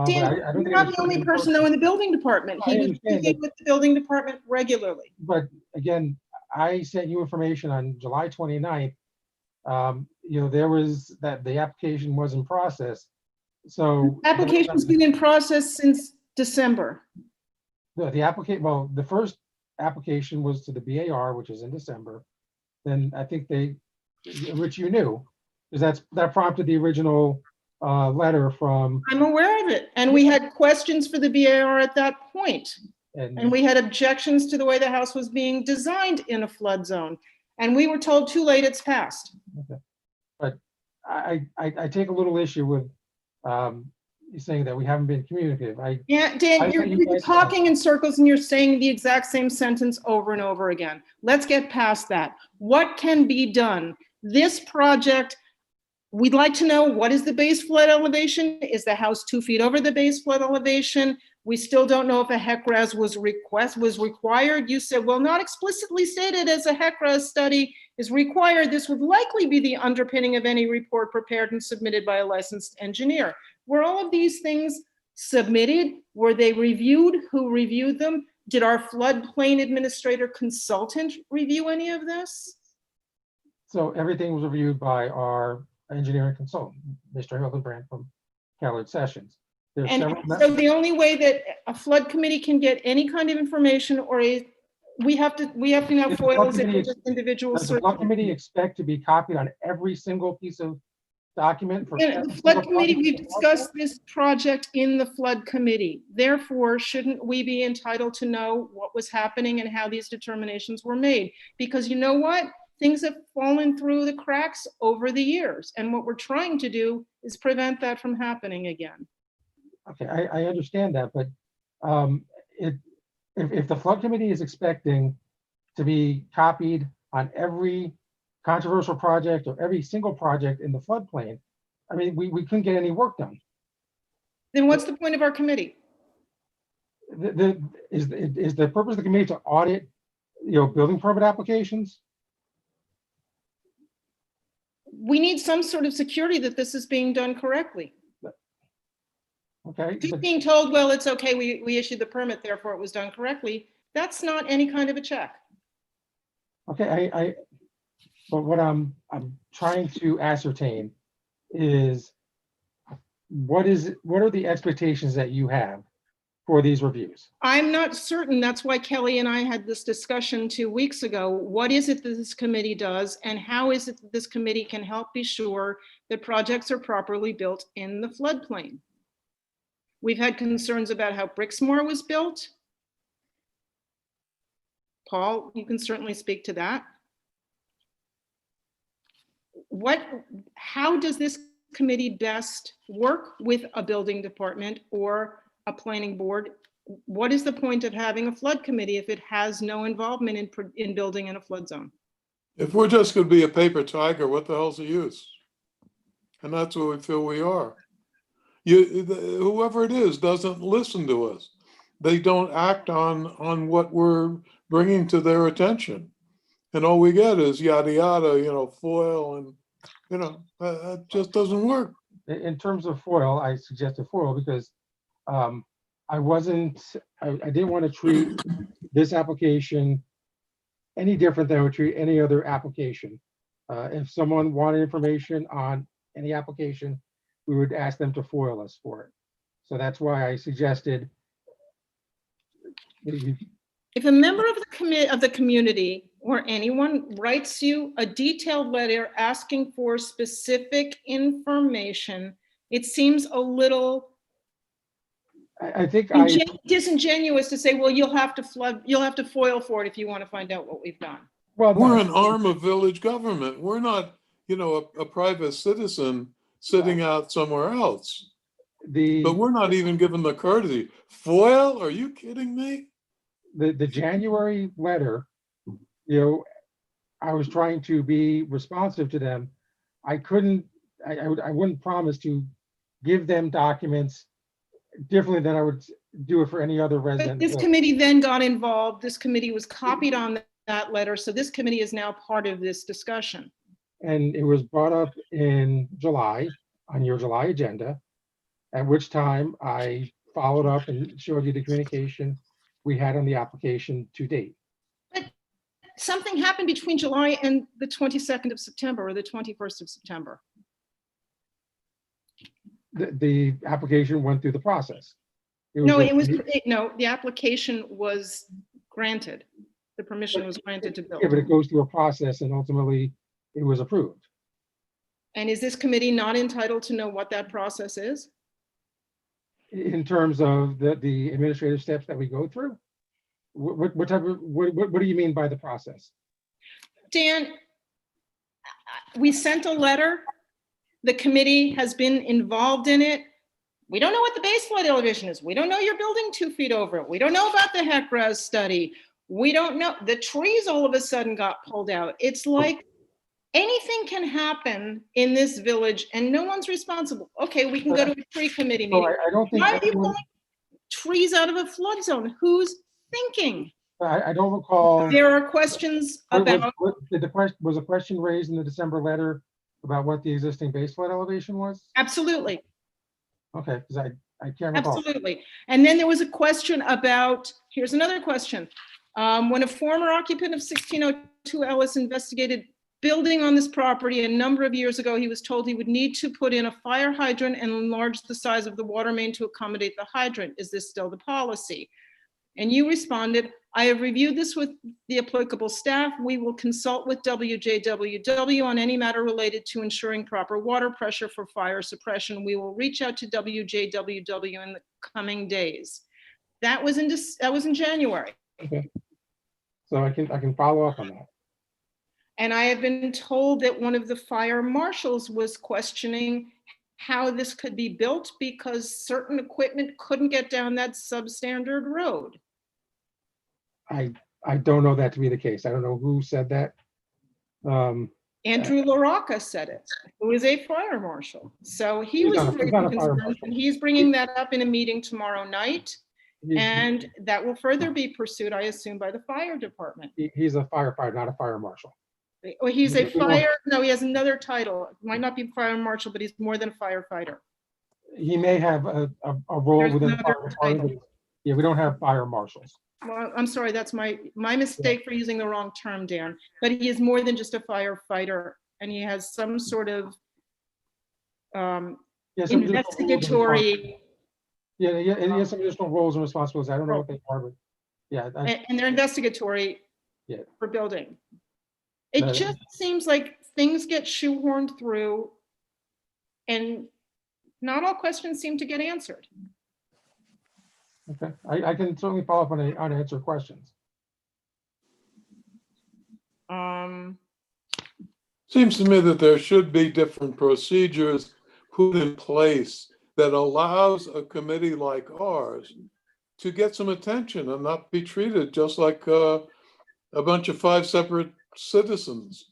Dan, you're not the only person though in the building department. He was speaking with the building department regularly. But again, I sent you information on July 29th. There was that the application was in process. So application's been in process since December. The first application was to the BAR, which is in December. Then I think which you knew, because that prompted the original letter from. I'm aware of it. And we had questions for the BAR at that point. And we had objections to the way the house was being designed in a flood zone. And we were told too late, it's passed. Okay. But I take a little issue with you saying that we haven't been communicative. Yeah, Dan, you're talking in circles and you're saying the exact same sentence over and over again. Let's get past that. What can be done? This project, we'd like to know, what is the base flood elevation? Is the house 2 feet over the base flood elevation? We still don't know if a HEC-RAS was required. You said, well, not explicitly stated as a HEC-RAS study is required. This would likely be the underpinning of any report prepared and submitted by a licensed engineer. Were all of these things submitted? Were they reviewed? Who reviewed them? Did our floodplain administrator consultant review any of this? So everything was reviewed by our engineering consultant, Mr. Hildebrand from Callard Sessions. There's And several so the only way that a flood committee can get any kind of information, or we have to have FOILs in individual Does the flood searches. committee expect to be copied on every single piece of document? For In every the flood single committee, project? we've discussed this project in the flood committee. Therefore, shouldn't we be entitled to know what was happening and how these determinations were made? Because you know what? Things have fallen through the cracks over the years. And what we're trying to do is prevent that from happening again. Okay, I understand that, but if the flood committee is expecting to be copied on every controversial project or every single project in the floodplain, I mean, we couldn't get any work done. Then what's the point of our committee? Is the purpose of the committee to audit, building permit applications? We need some sort of security that this is being done correctly. Okay, Just being told, well, it's okay, we issued the permit, therefore it was done correctly, that's not any kind of a check. okay, but what I'm trying to ascertain is what are the expectations that you have for these reviews? I'm not certain. That's why Kelly and I had this discussion 2 weeks ago. What is it that this committee does, and how is it that this committee can help be sure that projects are properly built in the floodplain? We've had concerns about how Brixmore was built. Paul, you can certainly speak to that. How does this committee best work with a building department or a planning board? What is the point of having a flood committee if it has no involvement in building in a flood zone? If we're just going to be a paper tiger, what the hell's the use? And that's what we feel we are. Whoever it is doesn't listen to us. They don't act on what we're bringing to their attention. And all we get is yada, yada, foil, and, that just doesn't work. In terms of FOIL, I suggested FOIL because I didn't want to treat this application any different than I would treat any other application. If someone wanted information on any application, we would ask them to FOIL us for it. So that's why I suggested. If a member of the community or anyone writes you a detailed letter asking for specific information, it seems a little I think disingenuous to say, well, you'll have to FOIL for it if you want to find out what we've done. Well, we're an arm of village government. We're not, a private citizen sitting out somewhere else. But we're not even given the courtesy. FOIL? Are you kidding me? The January letter, I was trying to be responsive to them. I wouldn't promise to give them documents differently than I would do it for any other resident. But this committee then got involved. This committee was copied on that letter. So this committee is now part of this discussion. And it was brought up in July on your July agenda, at which time I followed up and showed you the communication we had on the application to date. But something happened between July and the 22nd of September or the 21st of September. The application went through the process. The application was granted. The permission was granted to build. Yeah, but it goes through a process and ultimately it was approved. And is this committee not entitled to know what that process is? In terms of the administrative steps that we go through? What do you mean by the process? Dan, we sent a letter. The committee has been involved in it. We don't know what the base flood elevation is. We don't know you're building 2 feet over it. We don't know about the HEC-RAS study. We don't know. The trees all of a sudden got pulled out. It's like anything can happen in this village and no one's responsible. Okay, we can go to a tree committee meeting. I don't think trees out of a flood zone. Who's thinking? I don't recall. There are questions about, Was a question raised in the December letter about what the existing base flood elevation was? absolutely, Okay, because I can't recall. absolutely. And then there was a question about, here's another question. When a former occupant of 1602 Ellis investigated building on this property a number of years ago, he was told he would need to put in a fire hydrant and enlarge the size of the water main to accommodate the hydrant. Is this still the policy? And you responded, I have reviewed this with the applicable staff. We will consult with WJWW on any matter related to ensuring proper water pressure for fire suppression. We will reach out to WJWW in the coming days. That was in January. Okay. So I can follow up on that. And I have been told that one of the fire marshals was questioning how this could be built because certain equipment couldn't get down that substandard road. I don't know that to be the case. I don't know who said that. Andrew LaRocca said it, who is a fire marshal. So he He's was not a raising fire concerns, marshal. and he's bringing that up in a meeting tomorrow night. He's- And that will further be pursued, I assume, by the fire department. He's a firefighter, not a fire marshal. Well, he's a We won't- fire, no, he has another title. Might not be fire marshal, but he's more than a firefighter. He may have a role There's within the another fire department. title. But yeah, we don't have fire marshals. Well, I'm sorry, that's my mistake for using the wrong term, Dan. But he is more than just a firefighter, and he has some sort of He has some additional roles and investigatory, Yeah, he has some additional roles and responsibilities. I don't know what they are, but yeah. and they're investigatory Yeah. for building. It No. just seems like things get shoehorned through, and not all questions seem to get answered. Okay, I can certainly follow up on unanswered questions. Seems to me that there should be different procedures put in place that allows a committee like ours to get some attention and not be treated just like a bunch of 5 separate citizens.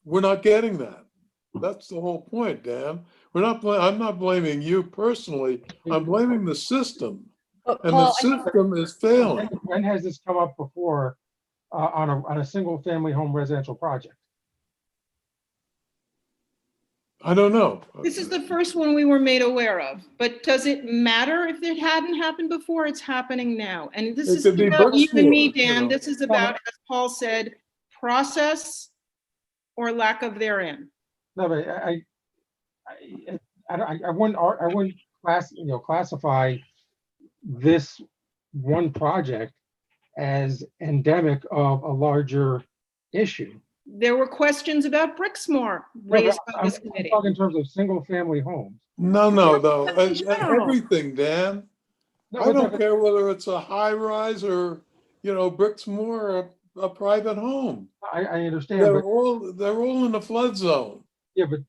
We're not getting that. That's the whole point, Dan. I'm not blaming you personally. I'm blaming the system. But And Paul, the system is failing. When has this come up before on a single family home residential project? I don't know. This is the first one we were made aware of, but does it matter if it hadn't happened before? It's happening now. And this It is could be about you and me, Brooksmore, you Dan. know. This is about, as Paul said, process or lack of therein. No, but I wouldn't classify this one project as endemic of a larger issue. There were questions about Brixmore No, but raised by I'm this committee. talking in terms of single family homes. No. in general. Everything, Dan. No, I but don't that- care whether it's a high rise or, Brixmore, a private home. I understand, They're but all in the flood zone. yeah, but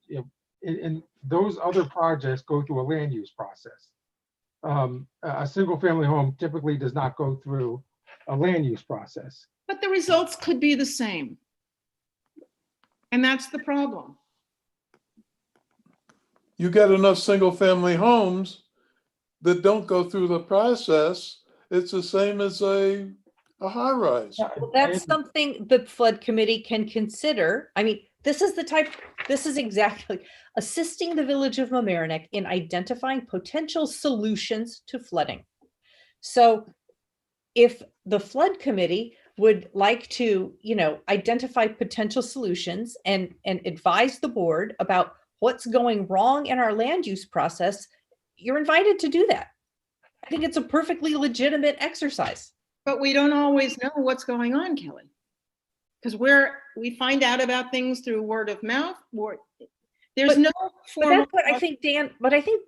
and those other projects go through a land use process. A single family home typically does not go through a land use process. But the results could be the same. And that's the problem. You get enough single-family homes that don't go through the process, it's the same as a high rise. Well, that's something the flood committee can consider. I mean, this is exactly assisting the village of Mamaroneck in identifying potential solutions to flooding. So if the flood committee would like to, identify potential solutions and advise the board about what's going wrong in our land use process, you're invited to do that. I think it's a perfectly legitimate exercise. But we don't always know what's going on, Kelly. Because we find out about things through word of mouth. There's no But formal. that's what I think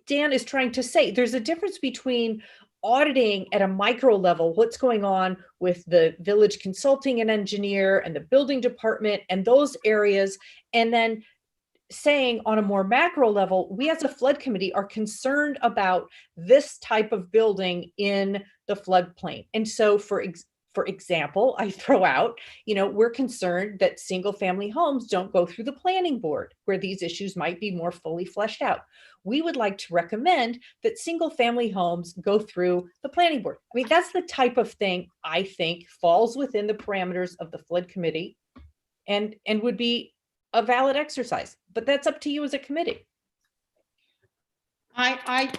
Dan is trying to say. There's a difference between auditing at a micro level what's going on with the village consulting and engineer and the building department and those areas, and then saying on a more macro level, we as a flood committee are concerned about this type of building in the floodplain. And so for for example, I throw out, we're concerned that single family homes don't go through the planning board where these issues might be more fully fleshed out. We would like to recommend that single family homes go through the planning board. I mean, that's the type of thing I think falls within the parameters of the flood committee and would be a valid exercise, but that's up to you as a committee. I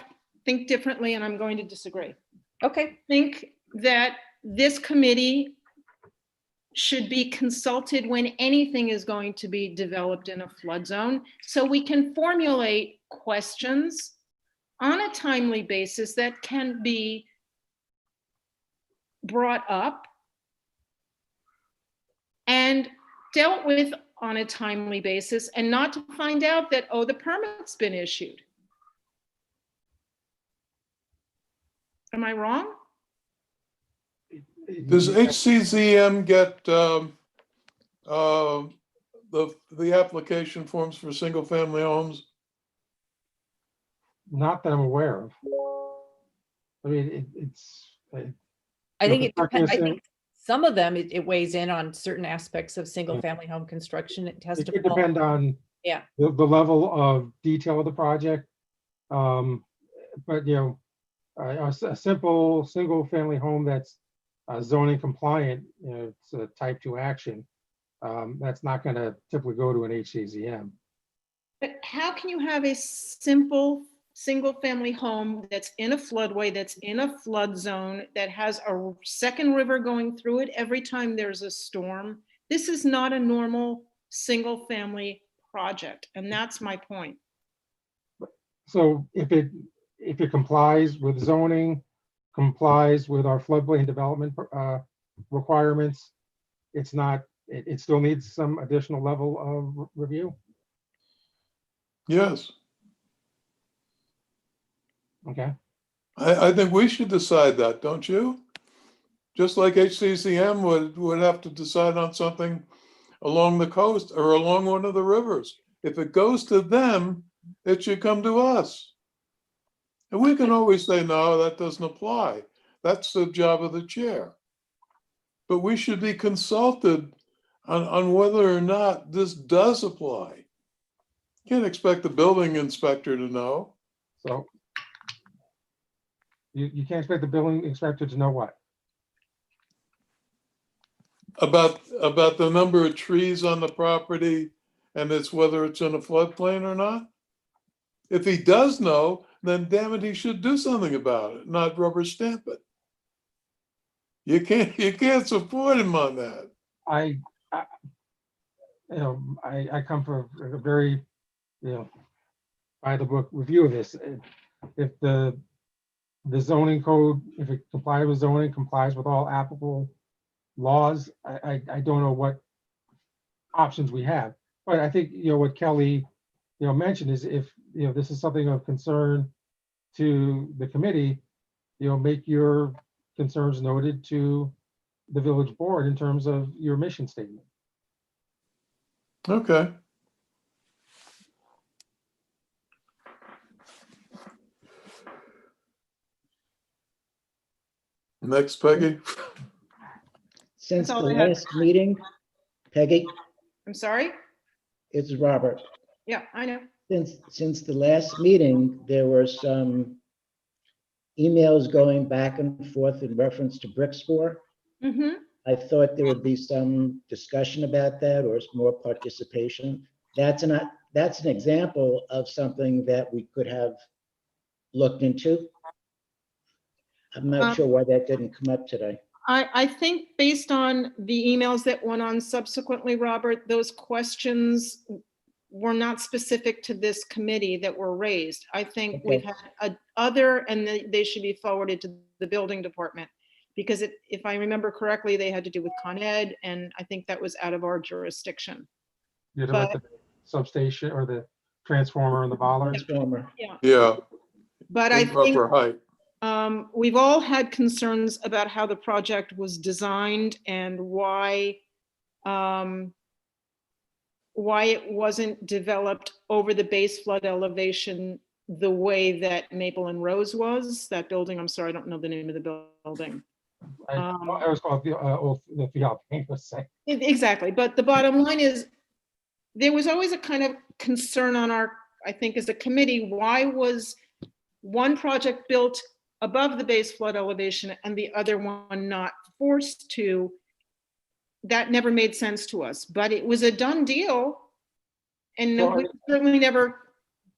think differently, and I'm going to disagree. Okay. I think that this committee should be consulted when anything is going to be developed in a flood zone, so we can formulate questions on a timely basis that can be brought up and dealt with on a timely basis, and not to find out that, oh, the permit's been issued. Am I wrong? Does HCZM get the application forms for single family homes? Not that I'm aware of. I mean, I think it construction depends. I is- think some of them, it weighs in on certain aspects of single family home construction. It has It to could fall. depend on Yeah. the level of detail of the project. But a simple single family home that's zoning compliant, it's a type 2 action. That's not going to typically go to an HCZM. But how can you have a simple single-family home that's in a floodway, that's in a flood zone, that has a second river going through it every time there's a storm? This is not a normal single-family project, and that's my point. So if it complies with zoning, complies with our floodplain development requirements, it's not. It still needs some additional level of review. Yes. Okay. I think we should decide that, don't you? Just like HCCM would have to decide on something along the coast or along one of the rivers. If it goes to them, it should come to us. And we can always say, no, that doesn't apply. That's the job of the chair. But we should be consulted on whether or not this does apply. Can't expect the building inspector to know. So you can't expect the building inspector to know what? About the number of trees on the property and it's whether it's in a floodplain or not? If he does know, then damn it, he should do something about it, not rubber stamp it. You can't support him on that. I come from a very, by the book review of this. If the zoning code, if it complies with zoning, complies with all applicable laws, I don't know what options we have. But I think, what Kelly, mentioned is if, this is something of concern to the committee, make your concerns noted to the village board in terms of your mission statement. Okay. Next, Peggy. Since That's all the I had. last meeting, Peggy, I'm sorry? it's Robert. Yeah, I know. Since the last meeting, there were some emails going back and forth in reference to Bricksport. Mm-hmm. I thought there would be some discussion about that or more participation. That's an example of something that we could have looked into. I'm not sure why that didn't come up today. I think based on the emails that went on subsequently, Robert, those questions were not specific to this committee that were raised. I think we've had other, and they should be forwarded to the building department, because if I remember correctly, they had to do with Con Ed, and I think that was out of our jurisdiction. You know, like the substation or the transformer and the bollard. Transformer. Yeah. But I think Proper height. we've all had concerns about how the project was designed and why it wasn't developed over the base flood elevation the way that Maple and Rose was. That building, I'm sorry, I don't know the name of the building. I was called the Fiat site. Exactly, but the bottom line is, there was always a kind of concern on our, I think as a committee, why was one project built above the base flood elevation and the other one not forced to? That never made sense to us, but it was a done deal. And Well, we certainly never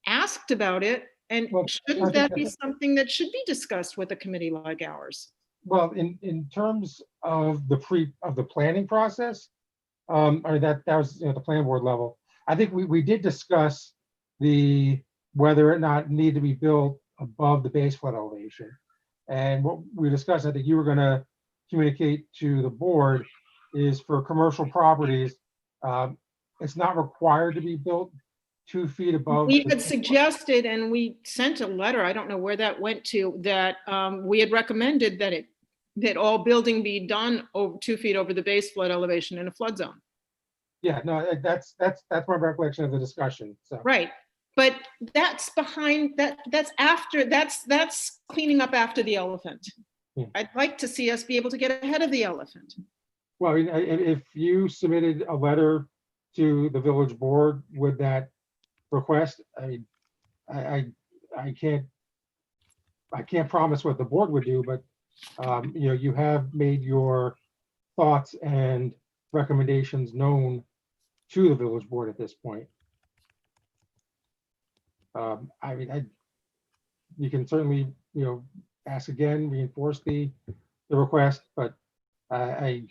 asked about it. And Well, I shouldn't think that be something that should be discussed with a committee like ours? Well, in terms of the planning process, or that was, the plan board level. I think we did discuss whether or not it needed to be built above the base flood elevation. And what we discussed, I think you were gonna communicate to the board, is for commercial properties, it's not required to be built 2 feet above. We had suggested, and we sent a letter, I don't know where that went to, that we had recommended that all building be done over 2 feet over the base flood elevation in a flood zone. Yeah, no, that's my recollection of the discussion, so. Right, but that's behind, that's after, that's cleaning up after the elephant. Yeah. I'd like to see us be able to get ahead of the elephant. Well, I mean, if you submitted a letter to the village board with that request, I can't promise what the board would do, but you have made your thoughts and recommendations known to the village board at this point. I mean, you can certainly, ask again, reinforce the request, but I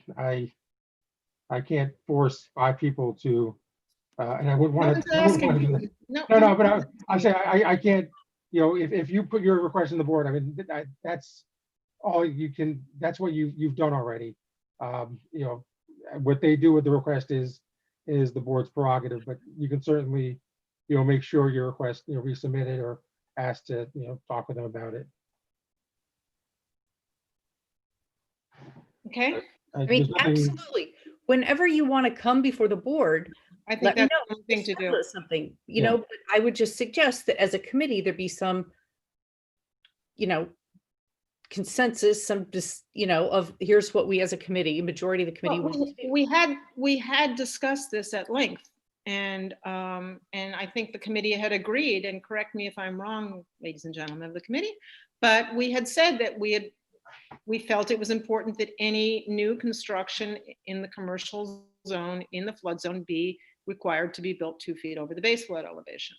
can't force 5 people to, and I wouldn't No want one's to. asking you. No, but I'm saying I can't, if you put your request on the board, I mean, that's all you can, that's what you've done already. What they do with the request is the board's prerogative, but you can certainly, make sure your request, resubmitted or asked to, talk with them about it. Okay, I mean, There's nothing- absolutely. Whenever you want to come before the board, I think let me that's know. one thing to Schedule do. us something, Yeah. but I would just suggest that as a committee, there be some, consensus, some just, of here's what we as a committee, majority of the committee Well, want to do. we had discussed this at length, and I think the committee had agreed, and correct me if I'm wrong, ladies and gentlemen of the committee, but we had said that we felt it was important that any new construction in the commercial zone, in the flood zone, be required to be built 2 feet over the base flood elevation.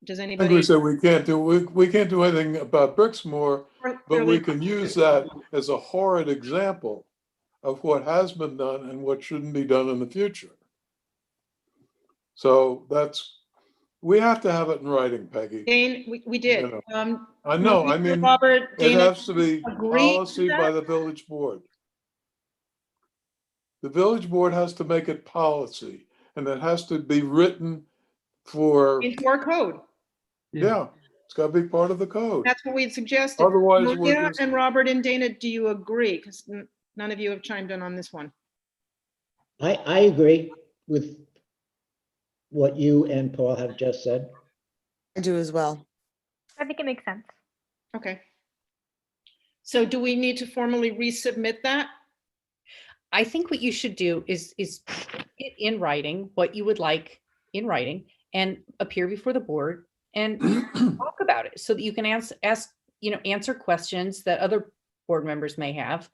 Does I think anybody? we said we can't do anything about Brixmore, but we can use that as a horrid example of what has been done and what shouldn't be done in the future. So we have to have it in writing, Peggy. Dane, we did. I know, I mean, Robert, it Dana, has to be agree to policy by that? the village board. The village board has to make it policy, and it has to be written for, Into our code. yeah, it's got to be part of the code. That's what we had suggested. Otherwise, we're Maria just, and Robert and Dana, do you agree? Because none of you have chimed in on this one. I agree with what you and Paul have just said. I do as well. I think it makes sense. Okay. So do we need to formally resubmit that? I think what you should do is put it in writing, what you would like in writing, and appear before the board and talk about it so that you can answer questions that other board members may have.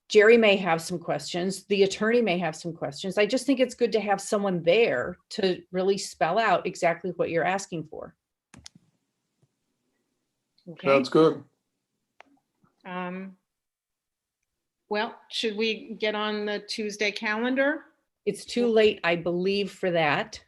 Jerry may have some questions. The attorney may have some questions. I just think it's good to have someone there to really spell out exactly what you're asking for. Okay. sounds good. Well, should we get on the Tuesday calendar? It's too late, I believe, for that.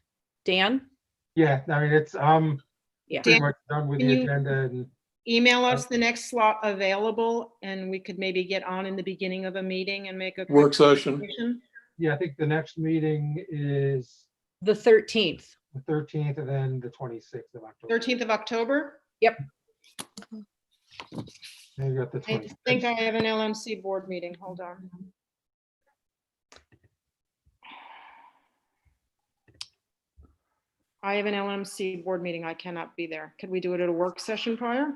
Dan? Yeah, I mean, it's, Yeah. pretty much done with Can the you- agenda and. Email us the next slot available, and we could maybe get on in the beginning of a meeting and make a quick Work session. presentation. Yeah, I think the next meeting is The 13th. the 13th and then the 26th of October. 13th of October? Yep. Then you got the I 26th. think I have an LMC board meeting. Hold on. I have an LMC board meeting. I cannot be there. Could we do it at a work session prior?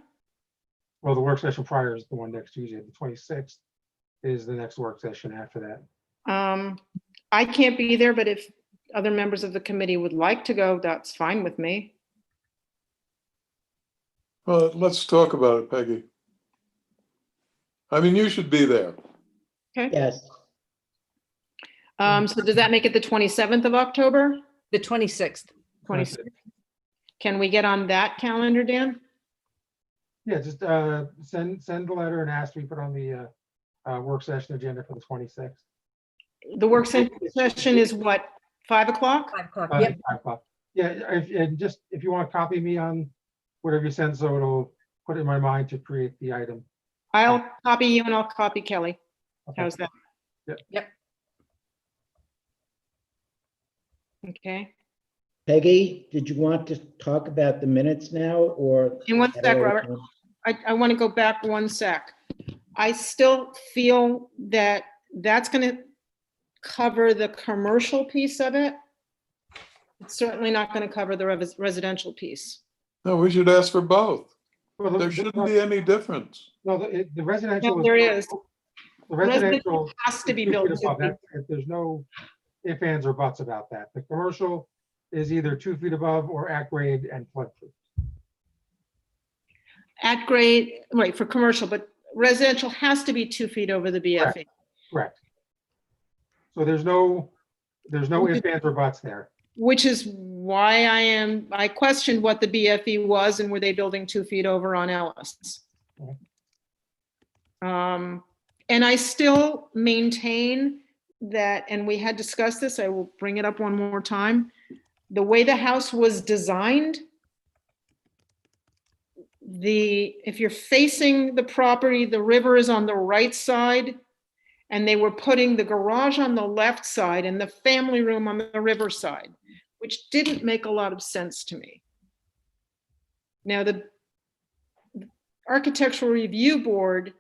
Well, the work session prior is the one next Tuesday. The 26th is the next work session after that. I can't be there, but if other members of the committee would like to go, that's fine with me. Well, let's talk about it, Peggy. I mean, you should be there. Okay. Yes, So does that make it the 27th of October? The 26th. 26th. Can we get on that calendar, Dan? Yeah, just send the letter and ask to be put on the work session agenda for the 26th. The work session is what, 5 o'clock? 5 o'clock. 5 o'clock. Yeah, and just if you want to copy me on whatever you send, so it'll put it in my mind to create the item. I'll copy you and I'll copy Kelly. Okay. How's that? Yep. Okay. Peggy, did you want to talk about the minutes now or? In one sec, Robert. I want to go back one sec. I still feel that that's going to cover the commercial piece of it. It's certainly not going to cover the residential piece. No, we should ask for both. Well, There shouldn't be any difference. No, the residential. No, there is. The residential Has to be is 2 built. feet above. There's no ifs, ands, or buts about that. The commercial is either 2 feet above or at grade and floodproof. At grade, right, for commercial, but residential has to be 2 feet over the BFE. Correct. So there's no ifs, ands, or buts there. Which is why I questioned what the BFE was and were they building 2 feet over on Ellis? And I still maintain that, and we had discussed this, I will bring it up one more time. The way the house was designed, if you're facing the property, the river is on the right side, and they were putting the garage on the left side and the family room on the river side, which didn't make a lot of sense to me. Now, the Architectural Review Board,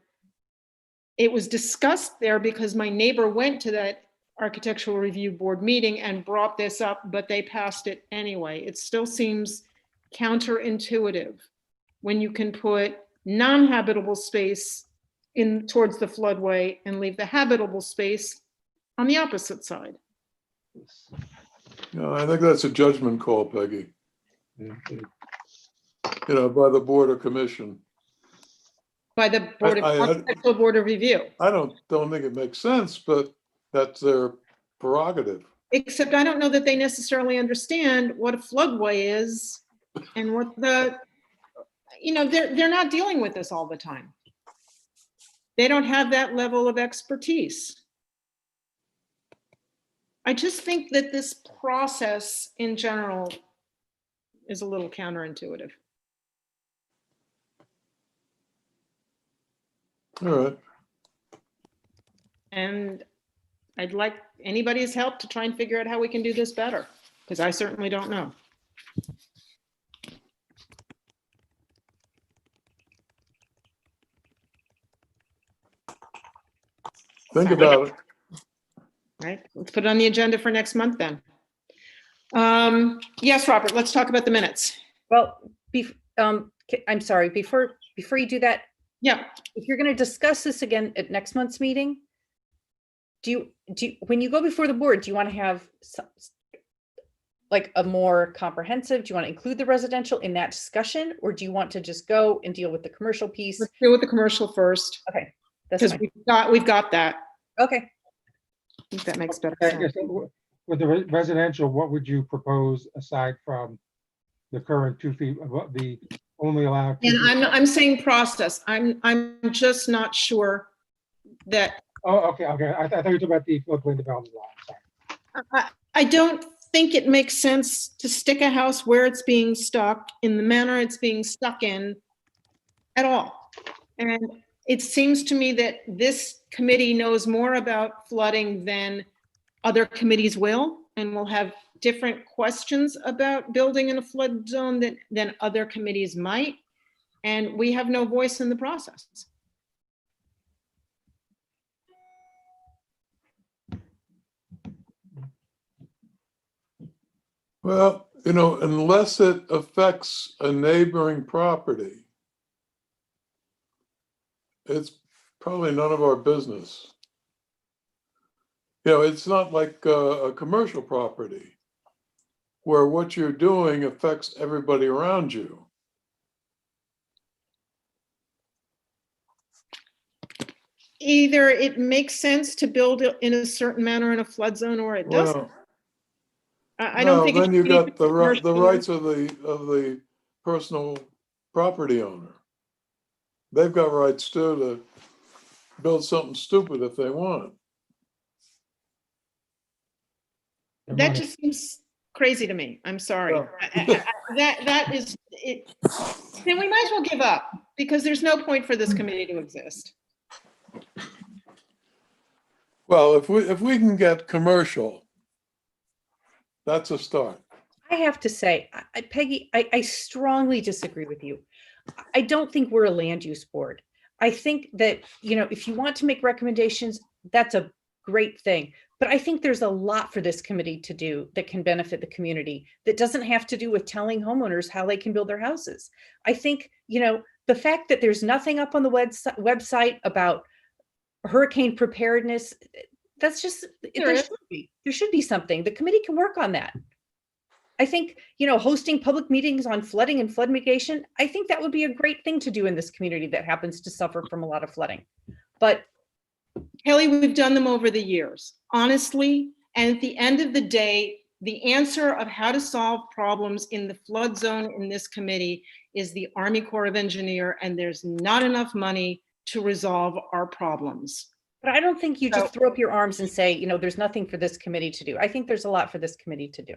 it was discussed there because my neighbor went to that Architectural Review Board meeting and brought this up, but they passed it anyway. It still seems counterintuitive when you can put non-habitable space in towards the floodway and leave the habitable space on the opposite side. No, I think that's a judgment call, Peggy. You know, by the Board of Commission. By the Board of Architectural Board of Review. I don't think it makes sense, but that's their prerogative. Except I don't know that they necessarily understand what a floodway is and what they're not dealing with this all the time. They don't have that level of expertise. I just think that this process in general is a little counterintuitive. All right. And I'd like anybody's help to try and figure out how we can do this better, because I certainly don't know. Think about it. Right, let's put it on the agenda for next month then. Yes, Robert, let's talk about the minutes. Well, I'm sorry, before you do that, Yeah, if you're going to discuss this again at next month's meeting, do you when you go before the board, do you want to have like a more comprehensive, do you want to include the residential in that discussion, or do you want to just go and deal with the commercial piece? let's deal with the commercial first, Okay, that's because fine. we've got that. Okay. I think that makes better I sense. guess with the residential, what would you propose aside from the current 2 feet, the only allowed? 2 And feet? I'm saying process. I'm just not sure that, Oh, okay. I thought you were talking about the floodplain development law. Sorry. I don't think it makes sense to stick a house where it's being stuck in the manner it's being stuck in at all. And it seems to me that this committee knows more about flooding than other committees will, and will have different questions about building in a flood zone than other committees might. And we have no voice in the process. Well, you know, unless it affects a neighboring property, it's probably none of our business. You know, it's not like a commercial property where what you're doing affects everybody around you. Either it makes sense to build it in a certain manner in a flood zone or it doesn't. Well, I don't no, think. it then you should be got the commercial. rights of the personal property owner. They've got rights too to build something stupid if they want. Good That morning. just seems crazy to me. I'm sorry. Yeah. That is it. Then we might as well give up because there's no point for this committee to exist. Well, if we can get commercial, that's a start. I have to say, Peggy, I strongly disagree with you. I don't think we're a land use board. I think that, you know, if you want to make recommendations, that's a great thing. But I think there's a lot for this committee to do that can benefit the community that doesn't have to do with telling homeowners how they can build their houses. I think, you know, the fact that there's nothing up on the website about hurricane preparedness, that's just, there should be something. The committee can work on that. I think, you know, hosting public meetings on flooding and flood mitigation, I think that would be a great thing to do in this community that happens to suffer from a lot of flooding. But Kelly, we've done them over the years, honestly. And at the end of the day, the answer of how to solve problems in the flood zone in this committee is the Army Corps of Engineer, and there's not enough money to resolve our problems. but I don't think you just throw up your arms and say, you know, there's nothing for this committee to do. I think there's a lot for this committee to do.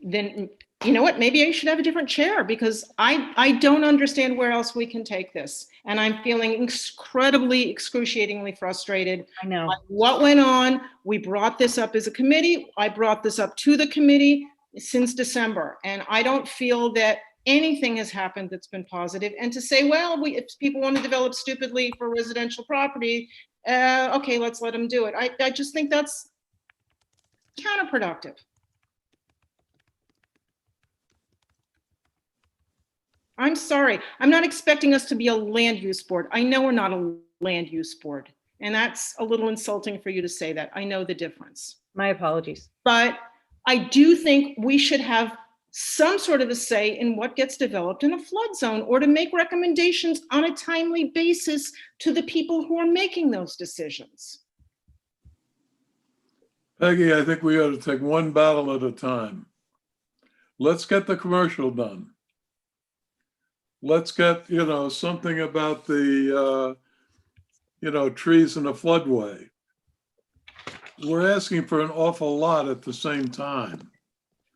Then, you know what, maybe I should have a different chair because I don't understand where else we can take this. And I'm feeling incredibly, excruciatingly frustrated. I know. by what went on. We brought this up as a committee. I brought this up to the committee since December. And I don't feel that anything has happened that's been positive. And to say, well, if people want to develop stupidly for residential property, okay, let's let them do it. I just think that's counterproductive. I'm sorry. I'm not expecting us to be a land use board. I know we're not a land use board. And that's a little insulting for you to say that. I know the difference. My apologies. But I do think we should have some sort of a say in what gets developed in a flood zone or to make recommendations on a timely basis to the people who are making those decisions. Peggy, I think we ought to take one battle at a time. Let's get the commercial done. Let's get, you know, something about the, you know, trees in a floodway. We're asking for an awful lot at the same time.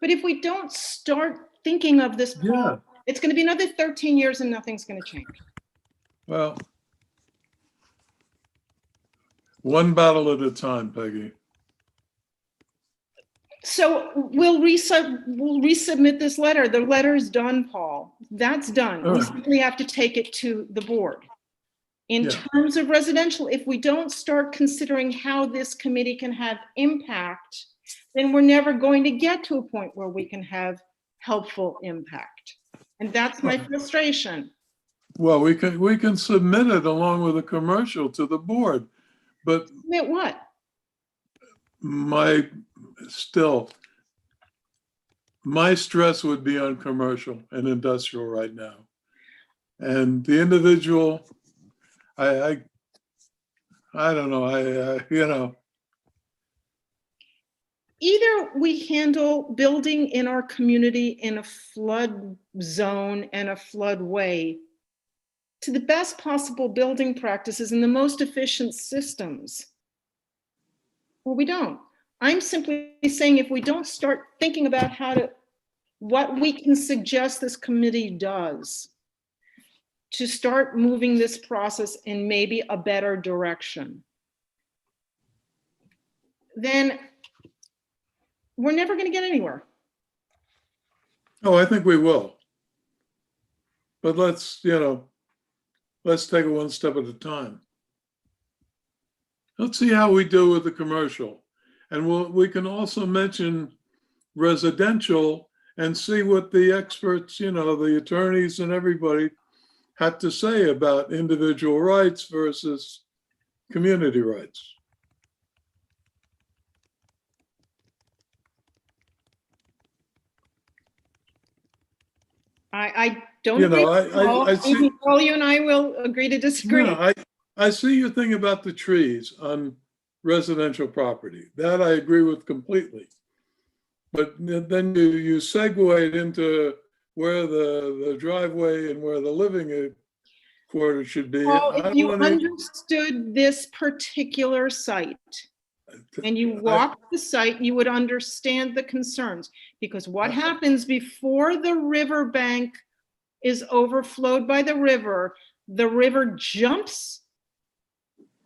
But if we don't start thinking of this problem, it's going to be another 13 years and nothing's going to change. Well, one battle at a time, Peggy. So we'll resubmit this letter. The letter is done, Paul. That's done. We simply have to take it to the board. In terms of residential, if we don't start considering how this committee can have impact, then we're never going to get to a point where we can have helpful impact. And that's my frustration. Well, we can submit it along with a commercial to the board, but Submit what? my stress would be on commercial and industrial right now. And the individual, I don't know, you know. Either we handle building in our community in a flood zone and a flood way to the best possible building practices and the most efficient systems, or we don't. I'm simply saying if we don't start thinking about what we can suggest this committee does to start moving this process in maybe a better direction, then we're never going to get anywhere. Oh, I think we will. But let's take it one step at a time. Let's see how we do with the commercial. And we can also mention residential and see what the experts, you know, the attorneys and everybody had to say about individual rights versus community rights. I don't You know, agree. I see, Maybe all you and I will agree to disagree. yeah, I see your thing about the trees on residential property. That I agree with completely. But then you segue into where the driveway and where the living quarters should be. Paul, I if don't you wanna- understood this particular site and you walked the site, you would understand the concerns. Because what happens before the riverbank is overflowed by the river jumps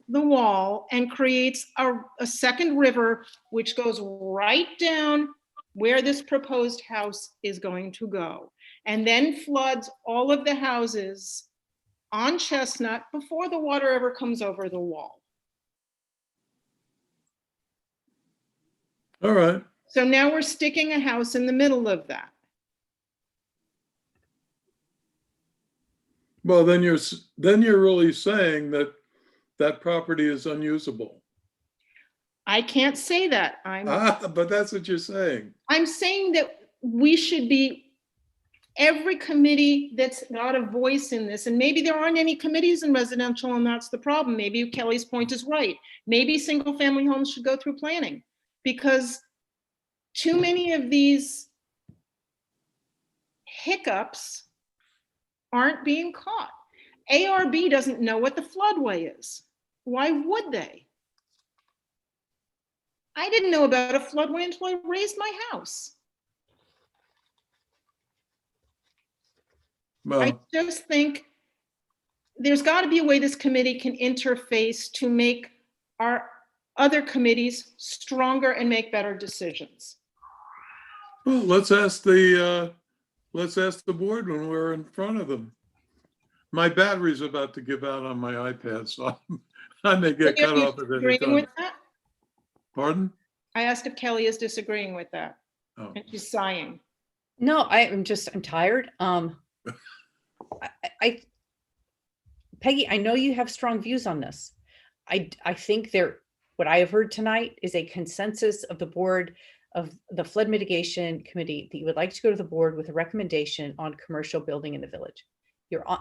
the wall and creates a second river, which goes right down where this proposed house is going to go, and then floods all of the houses on Chestnut before the water ever comes over the wall. All right. So now we're sticking a house in the middle of that. Well, then you're really saying that that property is unusable. I can't say that. But that's what you're saying. I'm saying that we should be, every committee that's got a voice in this, and maybe there aren't any committees in residential and that's the problem. Maybe Kelly's point is right. Maybe single family homes should go through planning, because too many of these hiccups aren't being caught. ARB doesn't know what the floodway is. Why would they? I didn't know about a floodway until I raised my house. I Well, just think there's got to be a way this committee can interface to make our other committees stronger and make better decisions. well, let's ask the board when we're in front of them. My battery's about to give out on my iPad, so I may get cut off at any Disagreeing time. with that? Pardon? I asked if Kelly is disagreeing with that, Oh. and she's sighing. No, I'm tired. Peggy, I know you have strong views on this. I think what I have heard tonight is a consensus of the board of the flood mitigation committee that you would like to go to the board with a recommendation on commercial building in the village.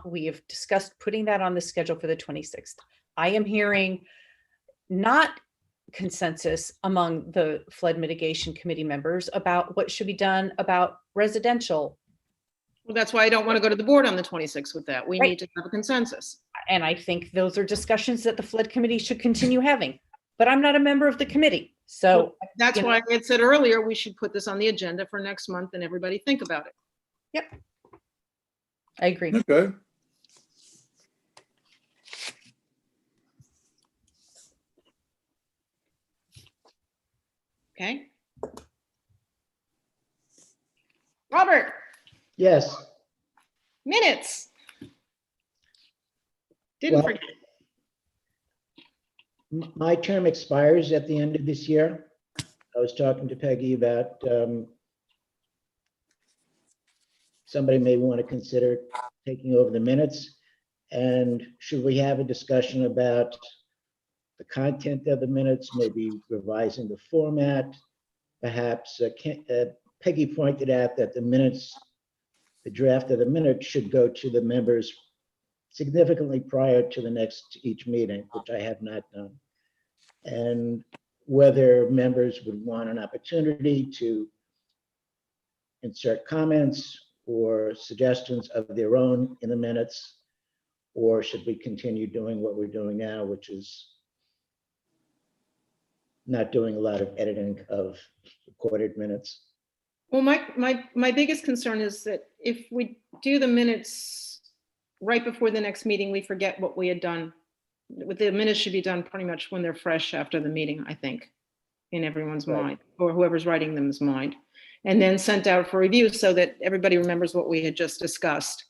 We have discussed putting that on the schedule for the 26th. I am hearing not consensus among the flood mitigation committee members about what should be done about residential. Well, that's why I don't want to go to the board on the 26th with that. We Right. need to have a consensus. And I think those are discussions that the flood committee should continue having, but I'm not a member of the committee. So That's you know. why I had said earlier, we should put this on the agenda for next month and everybody think about it. Yep. I agree. Okay. Okay? Robert, Yes, minutes. Didn't Well- forget. my term expires at the end of this year. I was talking to Peggy about somebody may want to consider taking over the minutes. And should we have a discussion about the content of the minutes, maybe revising the format? Perhaps Peggy pointed out that the minutes, the draft of the minutes should go to the members significantly prior to the next each meeting, which I have not done. And whether members would want an opportunity to insert comments or suggestions of their own in the minutes, or should we continue doing what we're doing now, which is not doing a lot of editing of recorded minutes? Well, my biggest concern is that if we do the minutes right before the next meeting, we forget what we had done. The minutes should be done pretty much when they're fresh after the meeting, I think, in everyone's Right. mind, or whoever's writing them's mind. And then sent out for review so that everybody remembers what we had just discussed.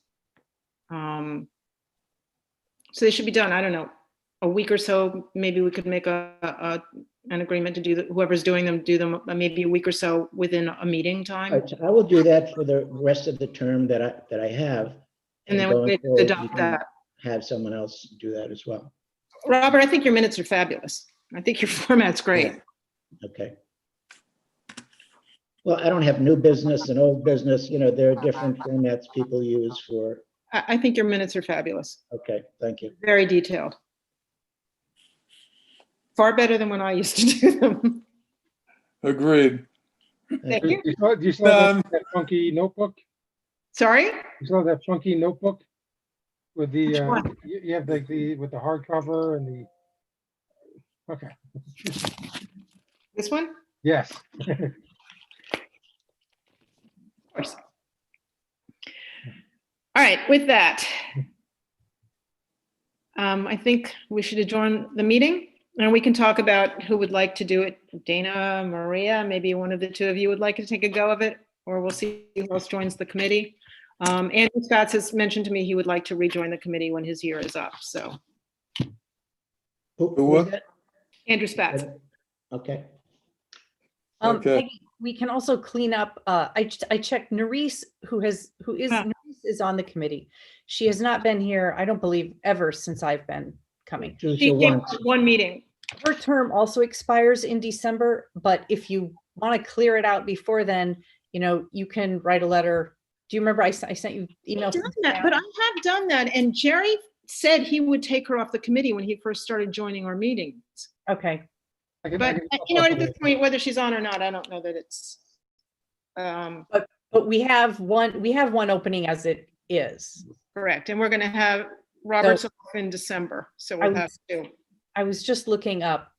So they should be done, I don't know, a week or so. Maybe we could make a an agreement to do, whoever's doing them, do them maybe a week or so within a meeting All time. right, so I will do that for the rest of the term that I have. And then going we forward, you adopt can that. Have someone else do that as well. Robert, I think your minutes are fabulous. I think your format's great. Okay. Well, I don't have new business and old business, there are different formats people use for, I think your minutes are fabulous. okay, thank you. Very detailed. Far better than when I used to do them. Agreed. Thank Do you. you still have that funky notebook? Sorry? You still have that funky notebook with the, Which one? you have with the hardcover and the, okay, This one? yes. Of course. All right, with that, I think we should adjourn the meeting and we can talk about who would like to do it. Dana, Maria, maybe one of the two of you would like to take a go of it, or we'll see who else joins the committee. Andrew Scotts has mentioned to me he would like to rejoin the committee when his year is up, so. Who what? is that? Andrew Spatz. Okay, Okay. Peggy, we can also clean up, I checked Nerese, Nerese is on the committee. She has not been here, I don't believe, ever since I've been coming. she was She here came once. to one meeting. Her term also expires in December, but if you want to clear it out before then, you can write a letter. Do you remember I sent you emails? Done that, but I have done that, and Jerry said he would take her off the committee when he first started joining our meetings. Okay, But at this point, whether she's on or not, I don't know that it's. but we have one opening as it is. Correct, and we're going to have Robert's off in December, so we'll have to. I was just looking up.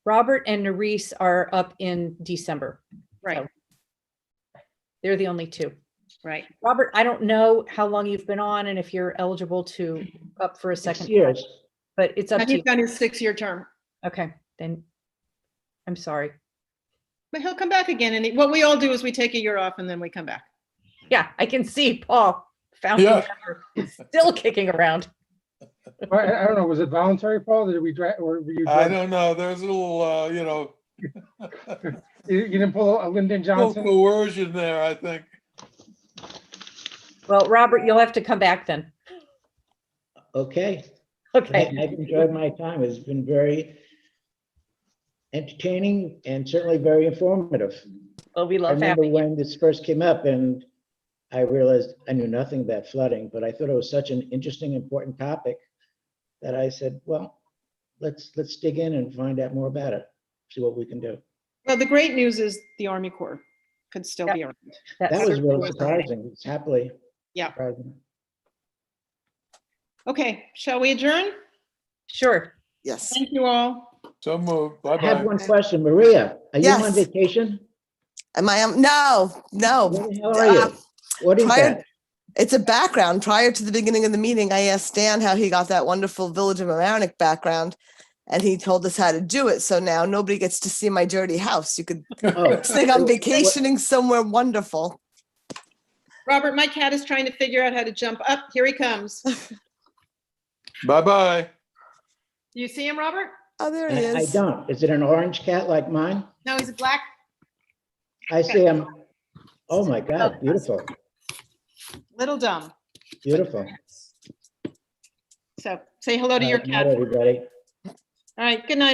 Robert and Nerese are up in December. Right, So they're the only two. right. Robert, I don't know how long you've been on and if you're eligible to up for a 6 second, years. but it's up And to he's you. done his 6-year term, Okay, then I'm sorry. but he'll come back again. And what we all do is we take a year off and then we come back. Yeah, I can see Paul found Yeah. still kicking around. I don't know, was it voluntary, Paul? Did we drag, or were you? I don't know. There's a little, You didn't pull a Lyndon little Johnson? coercion there, I think. Well, Robert, you'll have to come back then. Okay. Okay. I've enjoyed my time. It's been very entertaining and certainly very informative. Well, we I love remember having you. when this first came up and I realized I knew nothing about flooding, but I thought it was such an interesting, important topic that I said, well, let's dig in and find out more about it, see what we can do. Well, the great news is the Army Corps could still be around. That's That was certainly really surprising. It's happily Yeah. surprising. Okay, shall we adjourn? sure. Yes. Thank you all. So moved. I have Bye-bye. one question. Maria, are you on Yes. vacation? Am I? No, no. Where the hell are you? What is prior- that? It's a background. Prior to the beginning of the meeting, I asked Dan how he got that wonderful Village of Mamaroneck background, and he told us how to do it. So now nobody gets to see my dirty house. You could Oh, think I'm vacationing somewhere wonderful. Robert, my cat is trying to figure out how to jump up. Here he comes. Bye-bye. You see him, Robert? Oh, there he I is. don't. Is it an orange cat like mine? No, he's a black. I see him. Oh my God, beautiful, Little dumb. beautiful. So say hello to your Night, cat. everybody. All right, good night.